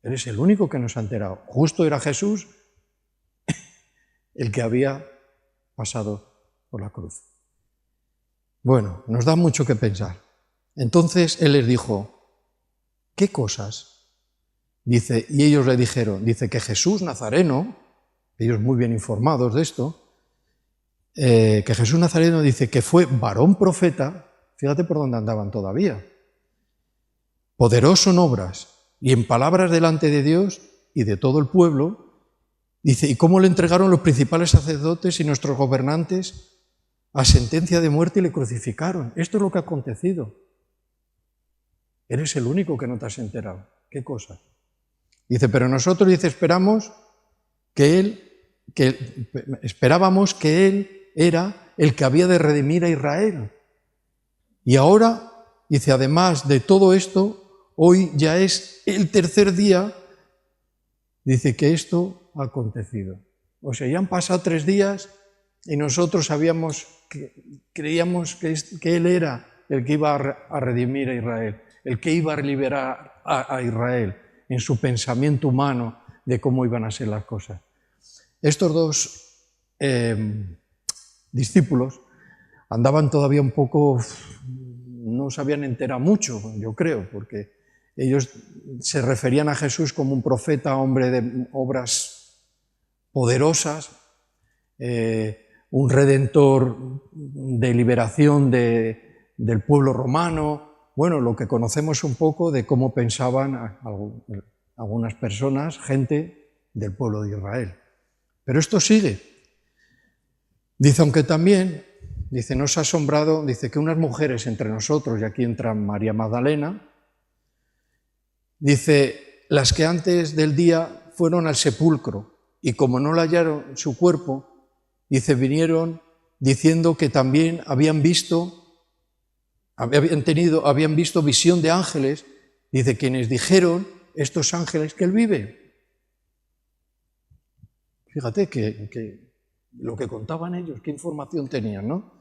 Eres el único que nos ha enterado. Justo era Jesús el que había pasado por la cruz. Bueno, nos da mucho que pensar. Entonces él les dijo, ¿qué cosas? Dice, y ellos le dijeron, dice que Jesús Nazareno, ellos muy bien informados de esto, que Jesús Nazareno dice que fue varón profeta, fíjate por dónde andaban todavía, poderoso en obras y en palabras delante de Dios y de todo el pueblo, dice, ¿y cómo le entregaron los principales sacerdotes y nuestros gobernantes a sentencia de muerte y le crucificaron? Esto es lo que ha acontecido. Eres el único que no te has enterado. ¿Qué cosa? Dice, pero nosotros, dice, esperábamos que él era el que había de redimir a Israel. Y ahora, dice, además de todo esto, hoy ya es el tercer día, dice que esto ha acontecido. O sea, ya han pasado 3 días y nosotros creíamos que él era el que iba a redimir a Israel, el que iba a liberar a Israel en su pensamiento humano de cómo iban a ser las cosas. Estos dos discípulos andaban todavía un poco, no se habían enterado mucho, yo creo, porque ellos se referían a Jesús como un profeta, hombre de obras poderosas, un redentor de liberación del pueblo romano, bueno, lo que conocemos un poco de cómo pensaban algunas personas, gente del pueblo de Israel. Pero esto sigue. Dice, aunque también, dice, nos ha asombrado, dice que unas mujeres entre nosotros, y aquí entra María Magdalena, dice, las que antes del día fueron al sepulcro y como no le hallaron su cuerpo, dice, vinieron diciendo que también habían visto visión de ángeles, dice, quienes dijeron estos ángeles que él vive. Fíjate que lo que contaban ellos, qué información tenían, ¿no?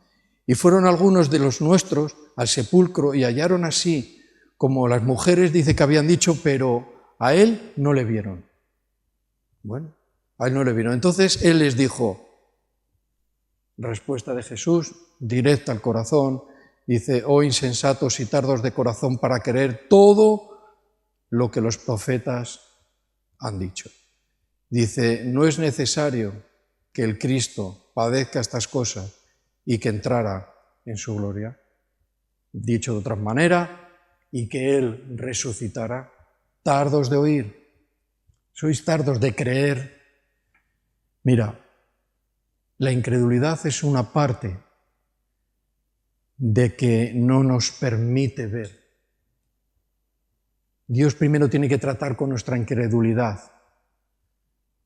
Y fueron algunos de los nuestros al sepulcro y hallaron así, como las mujeres, dice que habían dicho, pero a él no le vieron. Bueno, a él no le vieron. Entonces él les dijo, respuesta de Jesús, directa al corazón, dice, oh insensatos y tardos de corazón para creer todo lo que los profetas han dicho. Dice, no es necesario que el Cristo padezca estas cosas y que entrara en su gloria. Dicho de otra manera, y que Él resucitará. Tardos de oír, sois tardos de creer. Mira, la incredulidad es una parte de que no nos permite ver. Dios primero tiene que tratar con nuestra incredulidad.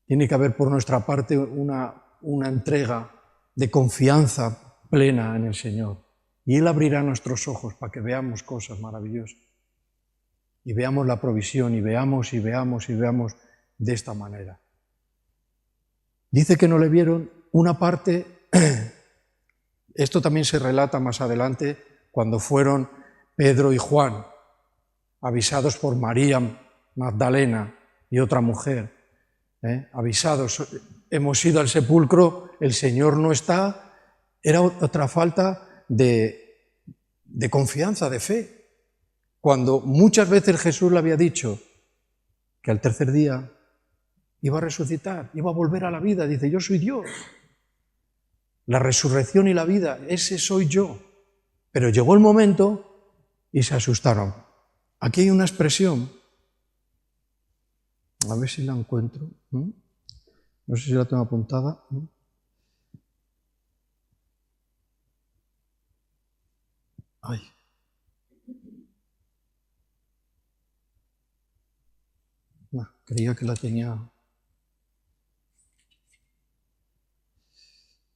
Tiene que haber por nuestra parte una entrega de confianza plena en el Señor. Y Él abrirá nuestros ojos para que veamos cosas maravillosas. Y veamos la provisión, y veamos de esta manera. Dice que no le vieron una parte, esto también se relata más adelante, cuando fueron Pedro y Juan, avisados por María Magdalena y otra mujer, avisados, hemos ido al sepulcro, el Señor no está, era otra falta de confianza, de fe. Cuando muchas veces Jesús le había dicho que al tercer día iba a resucitar, iba a volver a la vida, dice, yo soy Dios. La resurrección y la vida, ese soy yo. Pero llegó el momento y se asustaron. Aquí hay una expresión, a ver si la encuentro, no sé si la tengo apuntada. Ay. No, creía que la tenía.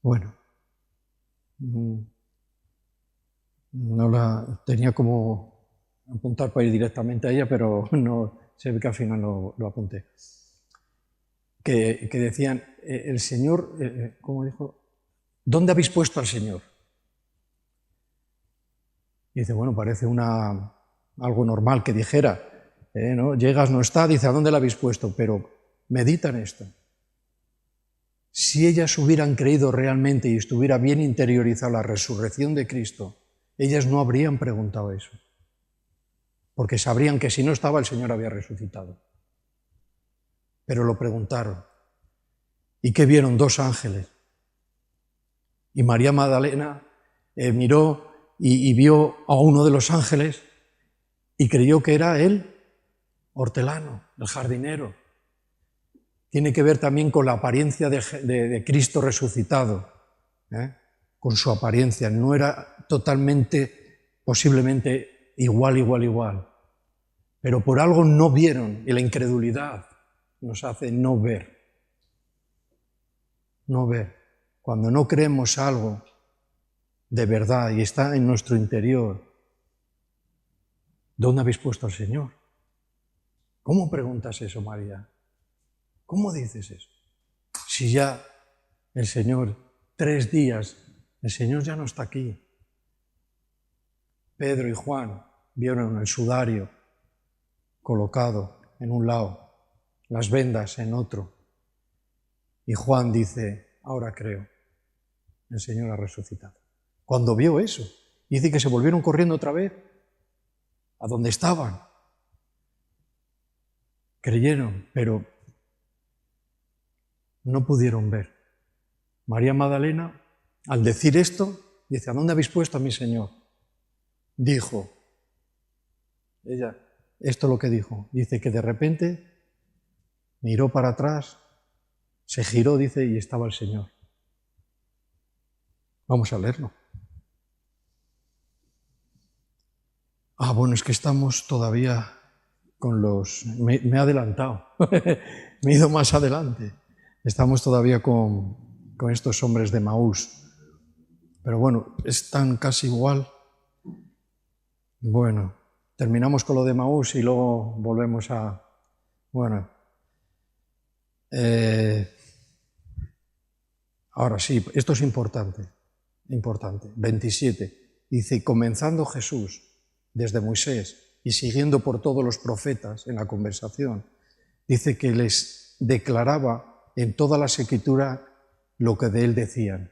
Bueno, no la tenía como apuntar para ir directamente a ella, pero no, se ve que al final lo apunté. Que decían, el Señor, ¿cómo dijo? ¿Dónde habéis puesto al Señor? Y dice, bueno, parece algo normal que dijera, ¿no? Llegas, no está, dice, ¿a dónde la habéis puesto? Pero medita en esto. Si ellas hubieran creído realmente y estuviera bien interiorizada la resurrección de Cristo, ellas no habrían preguntado eso, porque sabrían que si no estaba, el Señor había resucitado. Pero lo preguntaron. ¿Y qué vieron? 2 ángeles. Y María Magdalena miró y vio a uno de los ángeles y creyó que era el hortelano, el jardinero. Tiene que ver también con la apariencia de Cristo resucitado, con su apariencia. No era totalmente, posiblemente igual, pero por algo no vieron, y la incredulidad nos hace no ver. No ver. Cuando no creemos algo de verdad y está en nuestro interior, ¿dónde habéis puesto al Señor? ¿Cómo preguntas eso, María? ¿Cómo dices eso? Si ya el Señor, 3 días, el Señor ya no está aquí. Pedro y Juan vieron el sudario colocado en un lado, las vendas en otro. Y Juan dice, ahora creo, el Señor ha resucitado. Cuando vio eso, dice que se volvieron corriendo otra vez a donde estaban. Creyeron, pero no pudieron ver. María Magdalena, al decir esto, dice, ¿a dónde habéis puesto a mi Señor? Dijo, ella, esto es lo que dijo, dice que de repente miró para atrás, se giró, dice, y estaba el Señor. Vamos a leerlo. Bueno, es que estamos todavía con los... Me he adelantado, me he ido más adelante. Estamos todavía con estos hombres de Maús. Pero bueno, están casi igual. Bueno, terminamos con lo de Maús y luego volvemos a... Bueno. Ahora sí, esto es importante. 27. Dice, comenzando Jesús desde Moisés y siguiendo por todos los profetas en la conversación, dice que les declaraba en todas las escrituras lo que de él decían.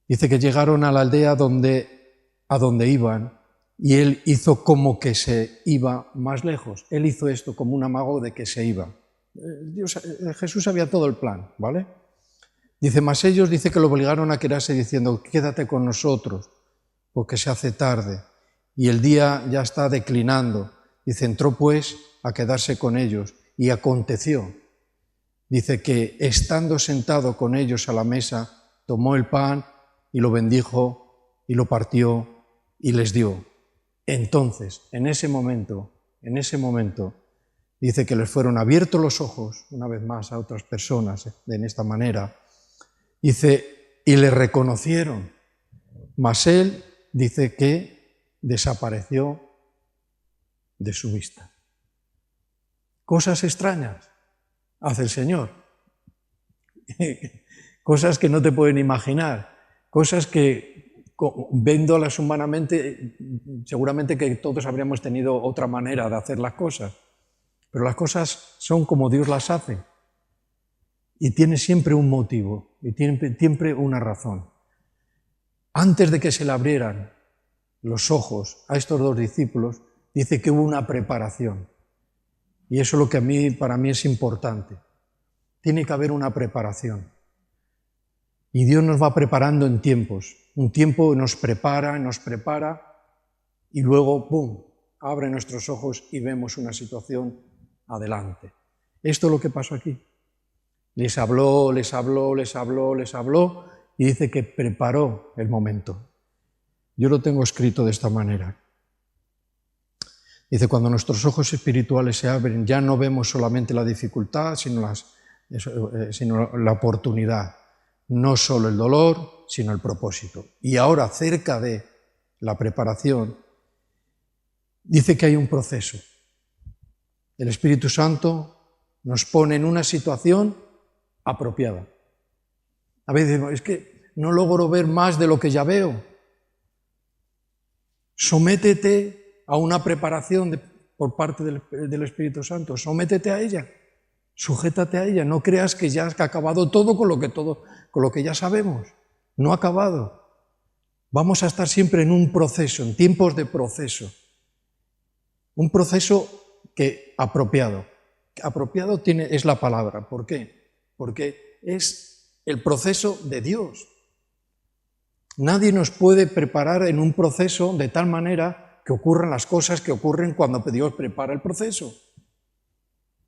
Dice que llegaron a la aldea a donde iban y él hizo como que se iba más lejos. Él hizo esto como un amago de que se iba. Jesús sabía todo el plan, ¿vale? Dice, mas ellos, dice que lo obligaron a quedarse diciendo, quédate con nosotros, porque se hace tarde, y el día ya está declinando. Dice, entró pues a quedarse con ellos, y aconteció, dice que estando sentado con ellos a la mesa, tomó el pan y lo bendijo, y lo partió, y les dio. Entonces, en ese momento, dice que les fueron abiertos los ojos, una vez más a otras personas, en esta manera. Dice, y le reconocieron, mas él dice que desapareció de su vista. Cosas extrañas hace el Señor, cosas que no te pueden imaginar, cosas que viéndolas humanamente, seguramente que todos habríamos tenido otra manera de hacer las cosas, pero las cosas son como Dios las hace. Y tiene siempre un motivo, y tiene siempre una razón. Antes de que se le abrieran los ojos a estos dos discípulos, dice que hubo una preparación. Y eso es lo que para mí es importante. Tiene que haber una preparación. Y Dios nos va preparando en tiempos. Un tiempo nos prepara, y luego, ¡pum!, abre nuestros ojos y vemos una situación adelante. Esto es lo que pasó aquí. Les habló, y dice que preparó el momento. Yo lo tengo escrito de esta manera. Dice, cuando nuestros ojos espirituales se abren, ya no vemos solamente la dificultad, sino la oportunidad. No solo el dolor, sino el propósito. Y ahora, cerca de la preparación, dice que hay un proceso. El Espíritu Santo nos pone en una situación apropiada. A veces decimos, es que no logro ver más de lo que ya veo. Sométete a una preparación por parte del Espíritu Santo, sométete a ella, sujétate a ella, no creas que ya has acabado todo con lo que ya sabemos, no ha acabado. Vamos a estar siempre en un proceso, en tiempos de proceso, un proceso apropiado. Apropiado es la palabra, ¿por qué? Porque es el proceso de Dios. Nadie nos puede preparar en un proceso de tal manera que ocurran las cosas que ocurren cuando Dios prepara el proceso.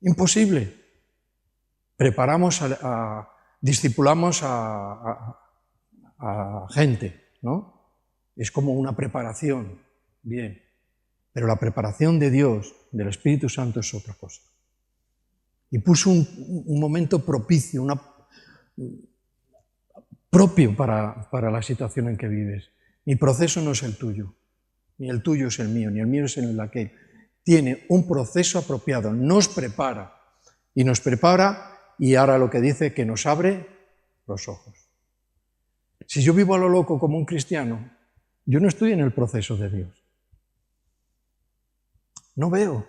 Imposible. Discipulamos a gente, ¿no? Es como una preparación, bien. Pero la preparación de Dios, del Espíritu Santo, es otra cosa. Y puso un momento propicio, propio para la situación en que vives. Mi proceso no es el tuyo, ni el tuyo es el mío, ni el mío es el de aquel. Tiene un proceso apropiado, nos prepara, y ahora lo que dice, que nos abre los ojos. Si yo vivo a lo loco como un cristiano, yo no estoy en el proceso de Dios. No veo.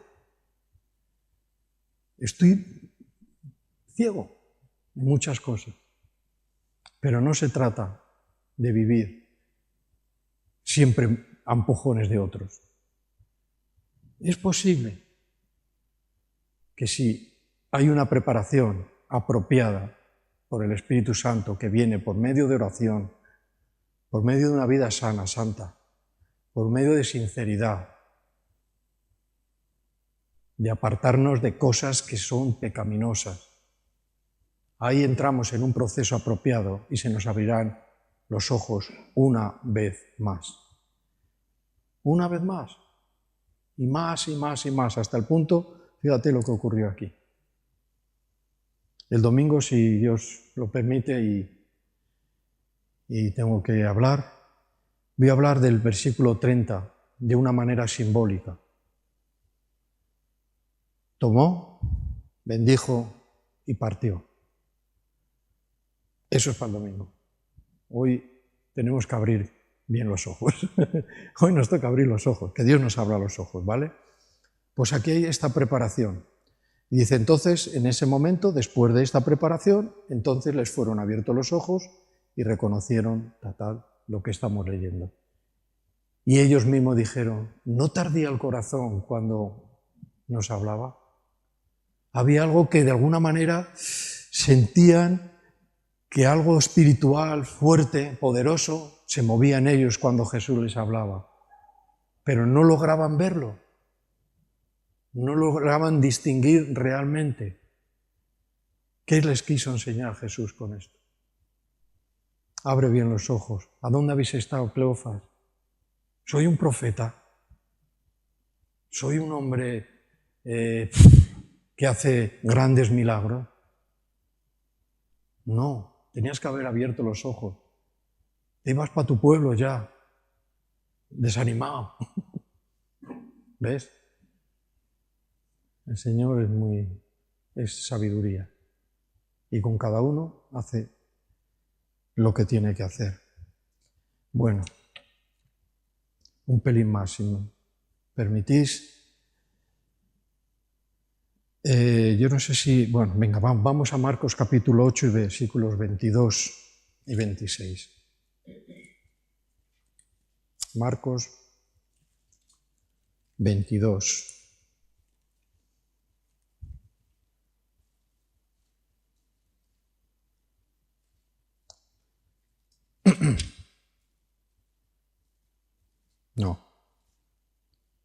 Estoy ciego en muchas cosas. Pero no se trata de vivir siempre a empujones de otros. Es posible que si hay una preparación apropiada por el Espíritu Santo que viene por medio de oración, por medio de una vida sana, santa, por medio de sinceridad, de apartarnos de cosas que son pecaminosas, ahí entramos en un proceso apropiado y se nos abrirán los ojos una vez más. Una vez más. Y más, y más, y más, hasta el punto, fíjate lo que ocurrió aquí. El domingo, si Dios lo permite y tengo que hablar, voy a hablar del versículo 30 de una manera simbólica. Tomó, bendijo y partió. Eso es para el domingo. Hoy tenemos que abrir bien los ojos. Hoy nos toca abrir los ojos, que Dios nos abra los ojos, ¿vale? Pues aquí hay esta preparación. Y dice, entonces, en ese momento, después de esta preparación, entonces les fueron abiertos los ojos y reconocieron lo que estamos leyendo. Y ellos mismos dijeron, ¿no tardía el corazón cuando nos hablaba? Había algo que de alguna manera sentían que algo espiritual, fuerte, poderoso, se movía en ellos cuando Jesús les hablaba, pero no lograban verlo, no lograban distinguir realmente. ¿Qué les quiso enseñar Jesús con esto? Abre bien los ojos. ¿A dónde habéis estado, Cleofas? Soy un profeta. Soy un hombre que hace grandes milagros. No, tenías que haber abierto los ojos. Te ibas para tu pueblo ya, desanimado. ¿Ves? El Señor es sabiduría. Y con cada uno hace lo que tiene que hacer. Bueno, un pelín más, si me permitís. Yo no sé si... Bueno, venga, vamos a Marcos capítulo 8 y versículos 22 y 26. Marcos 22.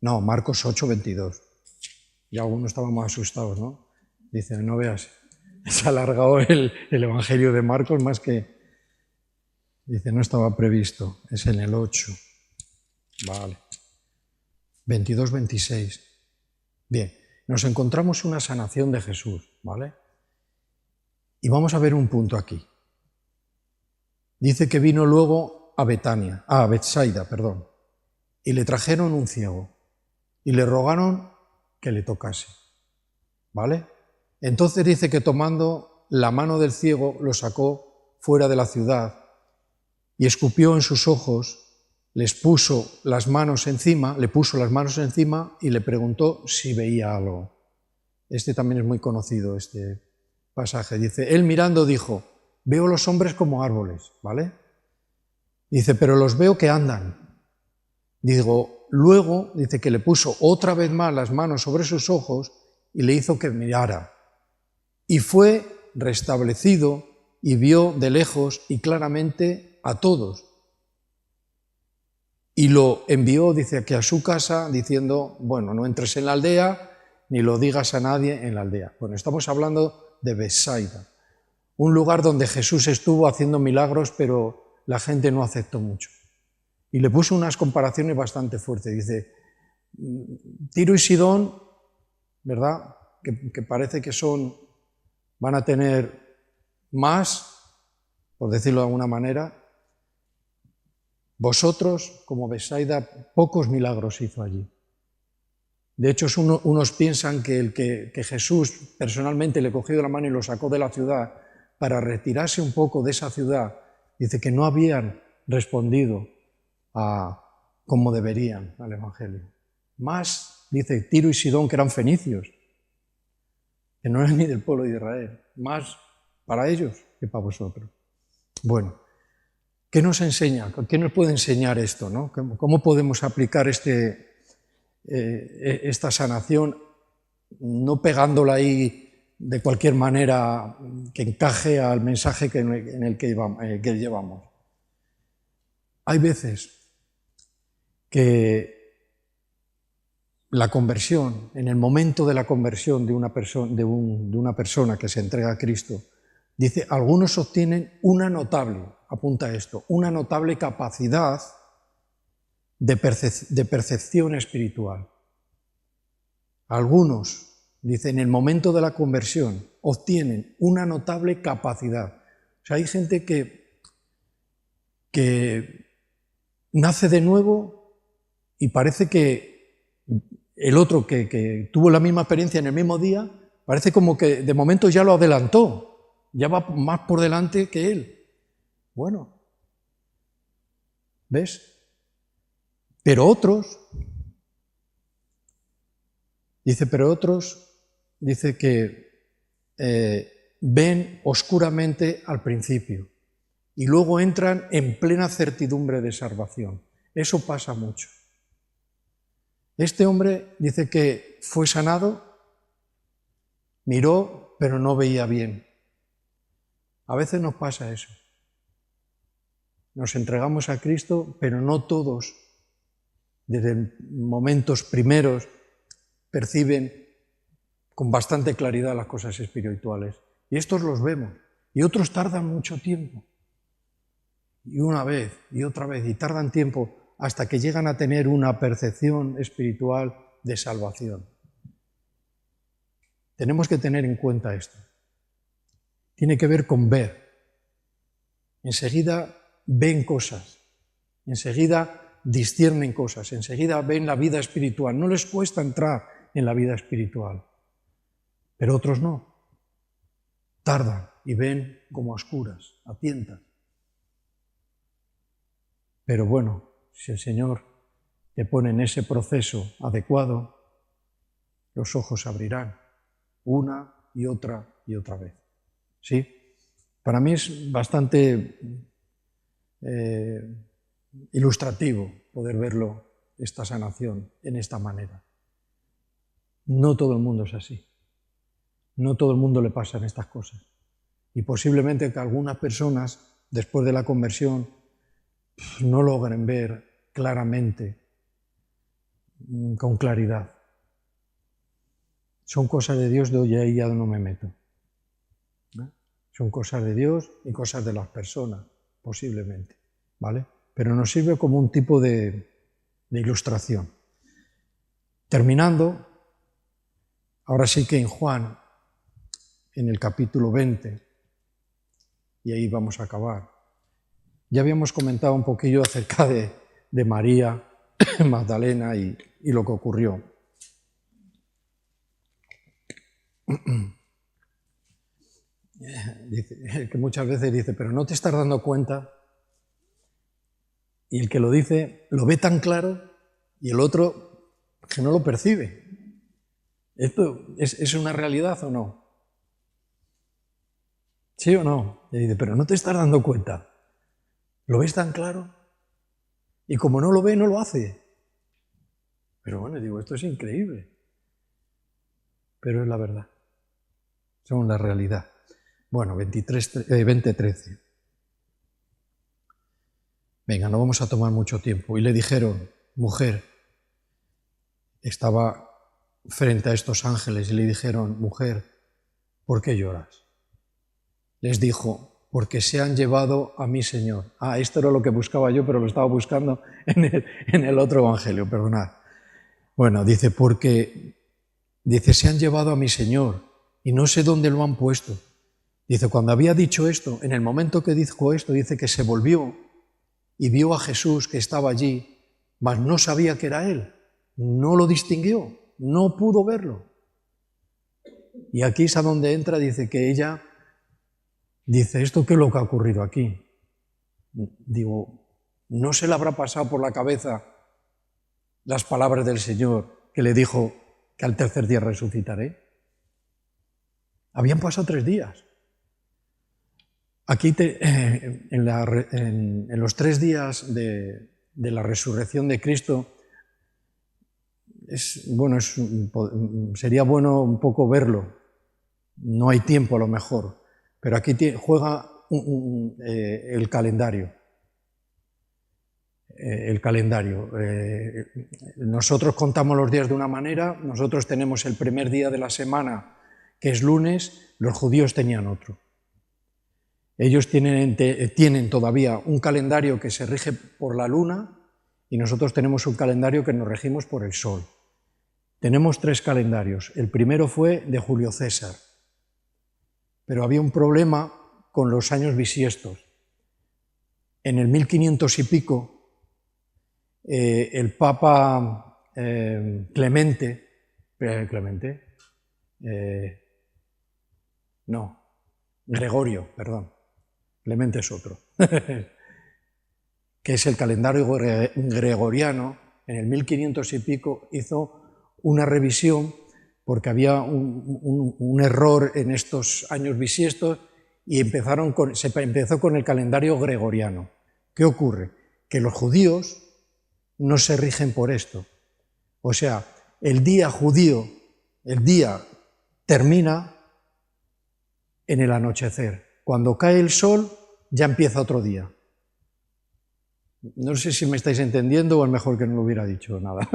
No, Marcos 8, 22. Ya algunos estábamos asustados, ¿no? Dicen, no veas, se ha alargado el Evangelio de Marcos más que... Dice, no estaba previsto, es en el 8. Vale. 22, 26. Bien, nos encontramos una sanación de Jesús, ¿vale? Y vamos a ver un punto aquí. Dice que vino luego a Betsaida, y le trajeron un ciego, y le rogaron que le tocase, ¿vale? Entonces dice que tomando la mano del ciego lo sacó fuera de la ciudad y escupió en sus ojos, le puso las manos encima y le preguntó si veía algo. Este también es muy conocido, este pasaje. Dice, él mirando dijo, veo los hombres como árboles, ¿vale? Dice, pero los veo que andan. Luego, dice que le puso otra vez más las manos sobre sus ojos y le hizo que mirara. Y fue restablecido y vio de lejos y claramente a todos. Y lo envió, dice, aquí a su casa diciendo, bueno, no entres en la aldea ni lo digas a nadie en la aldea. Bueno, estamos hablando de Betsaida, un lugar donde Jesús estuvo haciendo milagros, pero la gente no aceptó mucho. Y le puso unas comparaciones bastante fuertes. Dice, Tiro y Sidón, ¿verdad? Que parece que van a tener más, por decirlo de alguna manera. Vosotros, como Betsaida, pocos milagros hizo allí. De hecho, unos piensan que Jesús personalmente le cogió de la mano y lo sacó de la ciudad para retirarse un poco de esa ciudad. Dice que no habían respondido como deberían al Evangelio. Más, dice, Tiro y Sidón, que eran fenicios, que no eran ni del pueblo de Israel, más para ellos que para vosotros. Bueno, ¿qué nos enseña? ¿Qué nos puede enseñar esto, ¿no? ¿Cómo podemos aplicar esta sanación, no pegándola ahí de cualquier manera que encaje al mensaje en el que llevamos? Hay veces que la conversión, en el momento de la conversión de una persona que se entrega a Cristo, dice, algunos obtienen una notable, apunta esto, una notable capacidad de percepción espiritual. Algunos, dice, en el momento de la conversión, obtienen una notable capacidad. O sea, hay gente que nace de nuevo y parece que el otro que tuvo la misma experiencia en el mismo día, parece como que de momento ya lo adelantó, ya va más por delante que él. Bueno, ¿ves? Pero otros, dice que ven oscuramente al principio y luego entran en plena certidumbre de salvación. Eso pasa mucho. Este hombre dice que fue sanado, miró, pero no veía bien. A veces nos pasa eso. Nos entregamos a Cristo, pero no todos, desde momentos primeros, perciben con bastante claridad las cosas espirituales. Y estos los vemos. Y otros tardan mucho tiempo. Y una vez, y otra vez, y tardan tiempo hasta que llegan a tener una percepción espiritual de salvación. Tenemos que tener en cuenta esto. Tiene que ver con ver. Enseguida ven cosas, enseguida disciernen cosas, enseguida ven la vida espiritual. No les cuesta entrar en la vida espiritual, pero otros no. Tardan y ven como a oscuras, a tientas. Pero bueno, si el Señor te pone en ese proceso adecuado, los ojos se abrirán una y otra vez. ¿Sí? Para mí es bastante ilustrativo poder verlo, esta sanación, en esta manera. No todo el mundo es así. No todo el mundo le pasan estas cosas. Y posiblemente que algunas personas, después de la conversión, no logren ver claramente, con claridad. Son cosas de Dios, de ahí ya no me meto. Son cosas de Dios y cosas de las personas, posiblemente, ¿vale? Pero nos sirve como un tipo de ilustración. Terminando, ahora sí que en Juan, en el capítulo 20, y ahí vamos a acabar, ya habíamos comentado un poquillo acerca de María Magdalena y lo que ocurrió. Dice, que muchas veces dice, pero no te estás dando cuenta, y el que lo dice lo ve tan claro y el otro que no lo percibe. ¿Esto es una realidad o no? ¿Sí o no? Y dice, pero no te estás dando cuenta, lo ves tan claro y como no lo ve, no lo hace. Pero bueno, digo, esto es increíble, pero es la verdad, son la realidad. Bueno, 20:13. Venga, no vamos a tomar mucho tiempo. Y le dijeron, mujer, estaba frente a estos ángeles y le dijeron, mujer, ¿por qué lloras? Les dijo, porque se han llevado a mi Señor. Esto era lo que buscaba yo, pero lo estaba buscando en el otro evangelio, perdonad. Bueno, dice, se han llevado a mi Señor y no sé dónde lo han puesto. Dice, cuando había dicho esto, en el momento que dijo esto, dice que se volvió y vio a Jesús que estaba allí, mas no sabía que era Él. No lo distinguió, no pudo verlo. Y aquí es a donde entra, dice que ella dice, ¿esto qué es lo que ha ocurrido aquí? Digo, ¿no se le habrá pasado por la cabeza las palabras del Señor que le dijo que al tercer día resucitaré? Habían pasado 3 días. Aquí, en los 3 días de la resurrección de Cristo, sería bueno un poco verlo. No hay tiempo a lo mejor, pero aquí juega el calendario. Nosotros contamos los días de una manera, nosotros tenemos el primer día de la semana, que es lunes, los judíos tenían otro. Ellos tienen todavía un calendario que se rige por la luna y nosotros tenemos un calendario que nos regimos por el sol. Tenemos 3 calendarios. El primero fue de Julio César, pero había un problema con los años bisiestos. En el 1500 y pico, el Papa Gregorio, perdón. Clemente es otro, que es el calendario gregoriano, en el 1500 y pico hizo una revisión porque había un error en estos años bisiestos y se empezó con el calendario gregoriano. ¿Qué ocurre? Que los judíos no se rigen por esto. O sea, el día judío, el día termina en el anochecer. cuando cae el sol ya empieza otro día. No sé si me estáis entendiendo o es mejor que no lo hubiera dicho nada.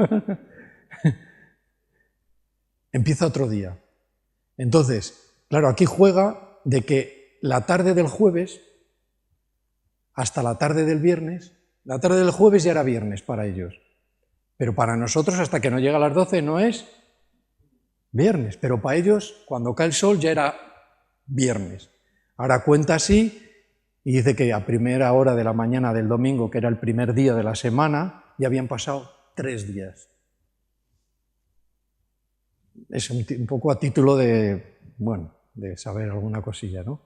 Empieza otro día. Entonces, claro, aquí juega de que la tarde del jueves hasta la tarde del viernes, la tarde del jueves ya era viernes para ellos, pero para nosotros hasta que no llega a las 12 no es viernes, pero para ellos cuando cae el sol ya era viernes. Ahora cuenta así y dice que a primera hora de la mañana del domingo, que era el primer día de la semana, ya habían pasado 3 días. Es un poco a título de, bueno, de saber alguna cosilla, ¿no?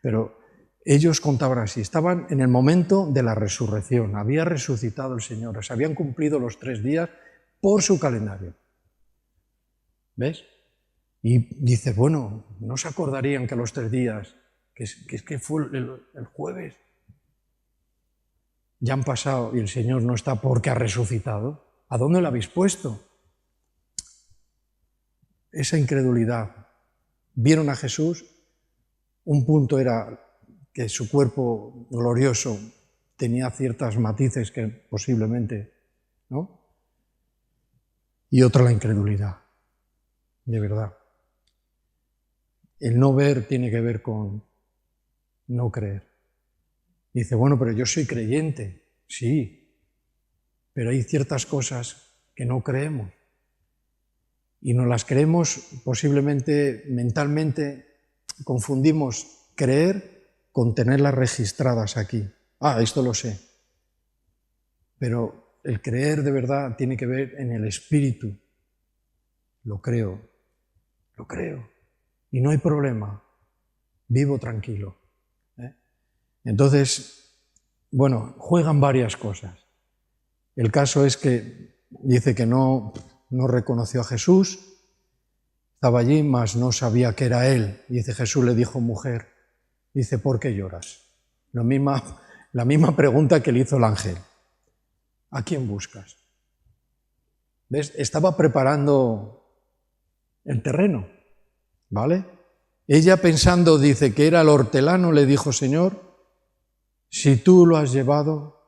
Pero ellos contaban así, estaban en el momento de la resurrección, había resucitado el Señor, se habían cumplido los 3 días por su calendario. ¿Ves? Y dices, bueno, ¿no se acordarían que los 3 días, que fue el jueves, ya han pasado y el Señor no está porque ha resucitado? ¿A dónde lo habéis puesto? Esa incredulidad. Vieron a Jesús, un punto era que su cuerpo glorioso tenía ciertos matices que posiblemente, ¿no? Y otra la incredulidad, de verdad. El no ver tiene que ver con no creer. Dice, bueno, pero yo soy creyente, sí, pero hay ciertas cosas que no creemos. Y no las creemos posiblemente mentalmente, confundimos creer con tenerlas registradas aquí. Ah, esto lo sé. Pero el creer de verdad tiene que ver en el espíritu. Lo creo. Y no hay problema. Vivo tranquilo. Entonces, bueno, juegan varias cosas. El caso es que dice que no reconoció a Jesús, estaba allí, mas no sabía que era él. Dice, Jesús le dijo, mujer, dice, ¿por qué lloras? La misma pregunta que le hizo el ángel. ¿A quién buscas? ¿Ves? Estaba preparando el terreno, ¿vale? Ella pensando, dice, que era el hortelano, le dijo, Señor, si tú lo has llevado,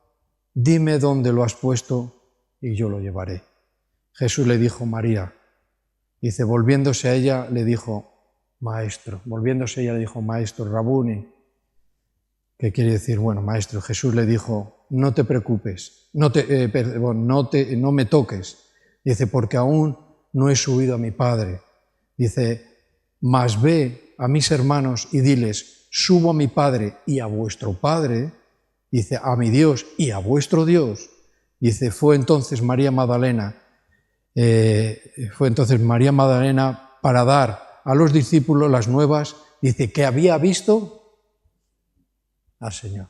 dime dónde lo has puesto y yo lo llevaré. Jesús le dijo, María. Dice, volviéndose a ella, le dijo, maestro. Volviéndose a ella, le dijo, maestro, Rabuni. ¿Qué quiere decir? Bueno, maestro. Jesús le dijo, no te preocupes, no me toques. Dice, porque aún no he subido a mi Padre. Dice, mas ve a mis hermanos y diles, subo a mi Padre y a vuestro Padre. Dice, a mi Dios y a vuestro Dios. Dice, fue entonces María Magdalena para dar a los discípulos las nuevas, dice, que había visto al Señor.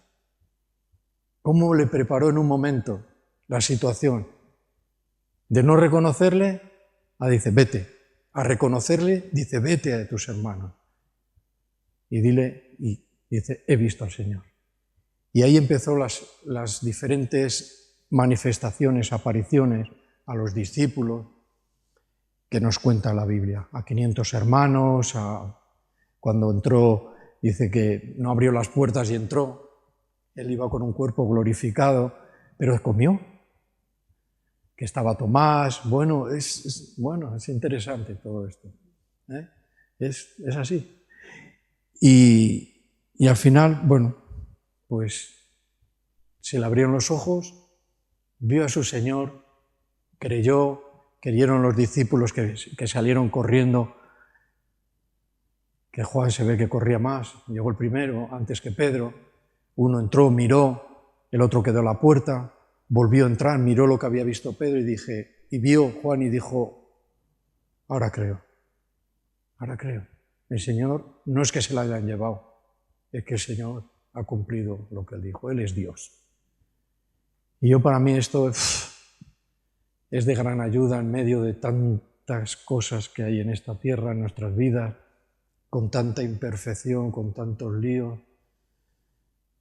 ¿Cómo le preparó en un momento la situación de no reconocerle? Dice, vete. A reconocerle, dice, vete a tus hermanos. Y dile, y dice, he visto al Señor. Y ahí empezó las diferentes manifestaciones, apariciones a los discípulos que nos cuenta la Biblia. A 500 hermanos, cuando entró, dice que no abrió las puertas y entró. Él iba con un cuerpo glorificado, pero comió. Que estaba Tomás, bueno, es interesante todo esto. Es así. Y al final, bueno, pues se le abrieron los ojos, vio a su Señor, creyeron los discípulos que salieron corriendo, que Juan se ve que corría más, llegó el primero, antes que Pedro, uno entró, miró, el otro quedó a la puerta, volvió a entrar, miró lo que había visto Pedro y vio Juan y dijo, ahora creo. El Señor no es que se la hayan llevado, es que el Señor ha cumplido lo que Él dijo, Él es Dios. Y para mí esto es de gran ayuda en medio de tantas cosas que hay en esta tierra, en nuestras vidas, con tanta imperfección, con tantos líos.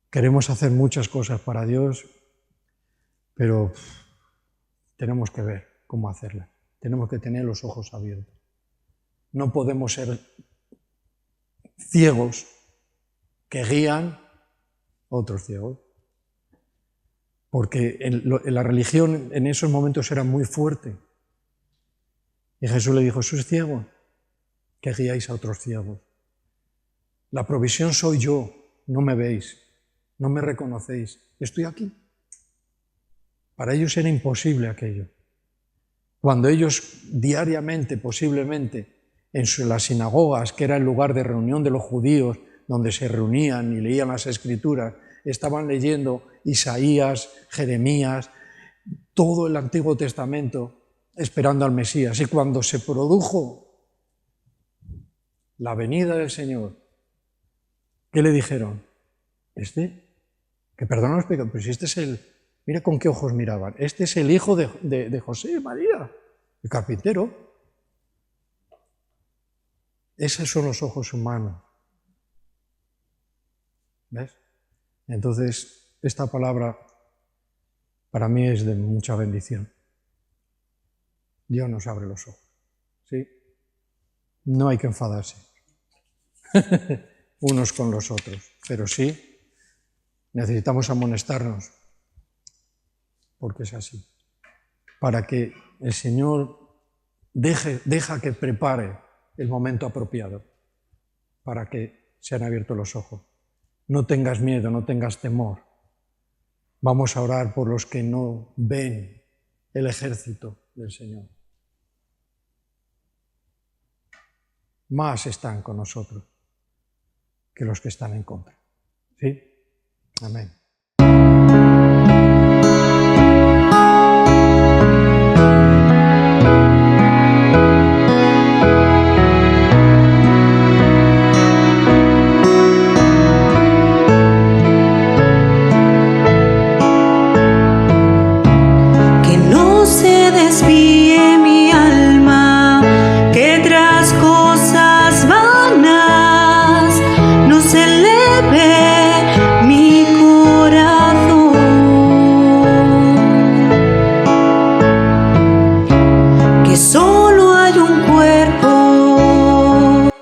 Queremos hacer muchas cosas para Dios, pero tenemos que ver cómo hacerlas. Tenemos que tener los ojos abiertos. No podemos ser ciegos que guían a otros ciegos. Porque la religión en esos momentos era muy fuerte. Y Jesús le dijo, sois ciegos, que guiáis a otros ciegos. La provisión soy yo, no me veis, no me reconocéis, estoy aquí. Para ellos era imposible aquello. Cuando ellos diariamente, posiblemente, en las sinagogas, que era el lugar de reunión de los judíos, donde se reunían y leían las Escrituras, estaban leyendo Isaías, Jeremías, todo el Antiguo Testamento, esperando al Mesías. Y cuando se produjo la venida del Señor, ¿qué le dijeron? Que perdona los pecados, pero si este es el... Mira con qué ojos miraban. Este es el hijo de José y María, el carpintero. Esos son los ojos humanos. ¿Ves? Entonces, esta palabra para mí es de mucha bendición. Dios nos abre los ojos. ¿Sí? No hay que enfadarse unos con los otros, pero sí necesitamos amonestarnos, porque es así, para que el Señor deja que prepare el momento apropiado, para que sean abiertos los ojos. No tengas miedo, no tengas temor. Vamos a orar por los que no ven el ejército del Señor. Más están con nosotros que los que están en contra. ¿Sí? Amén.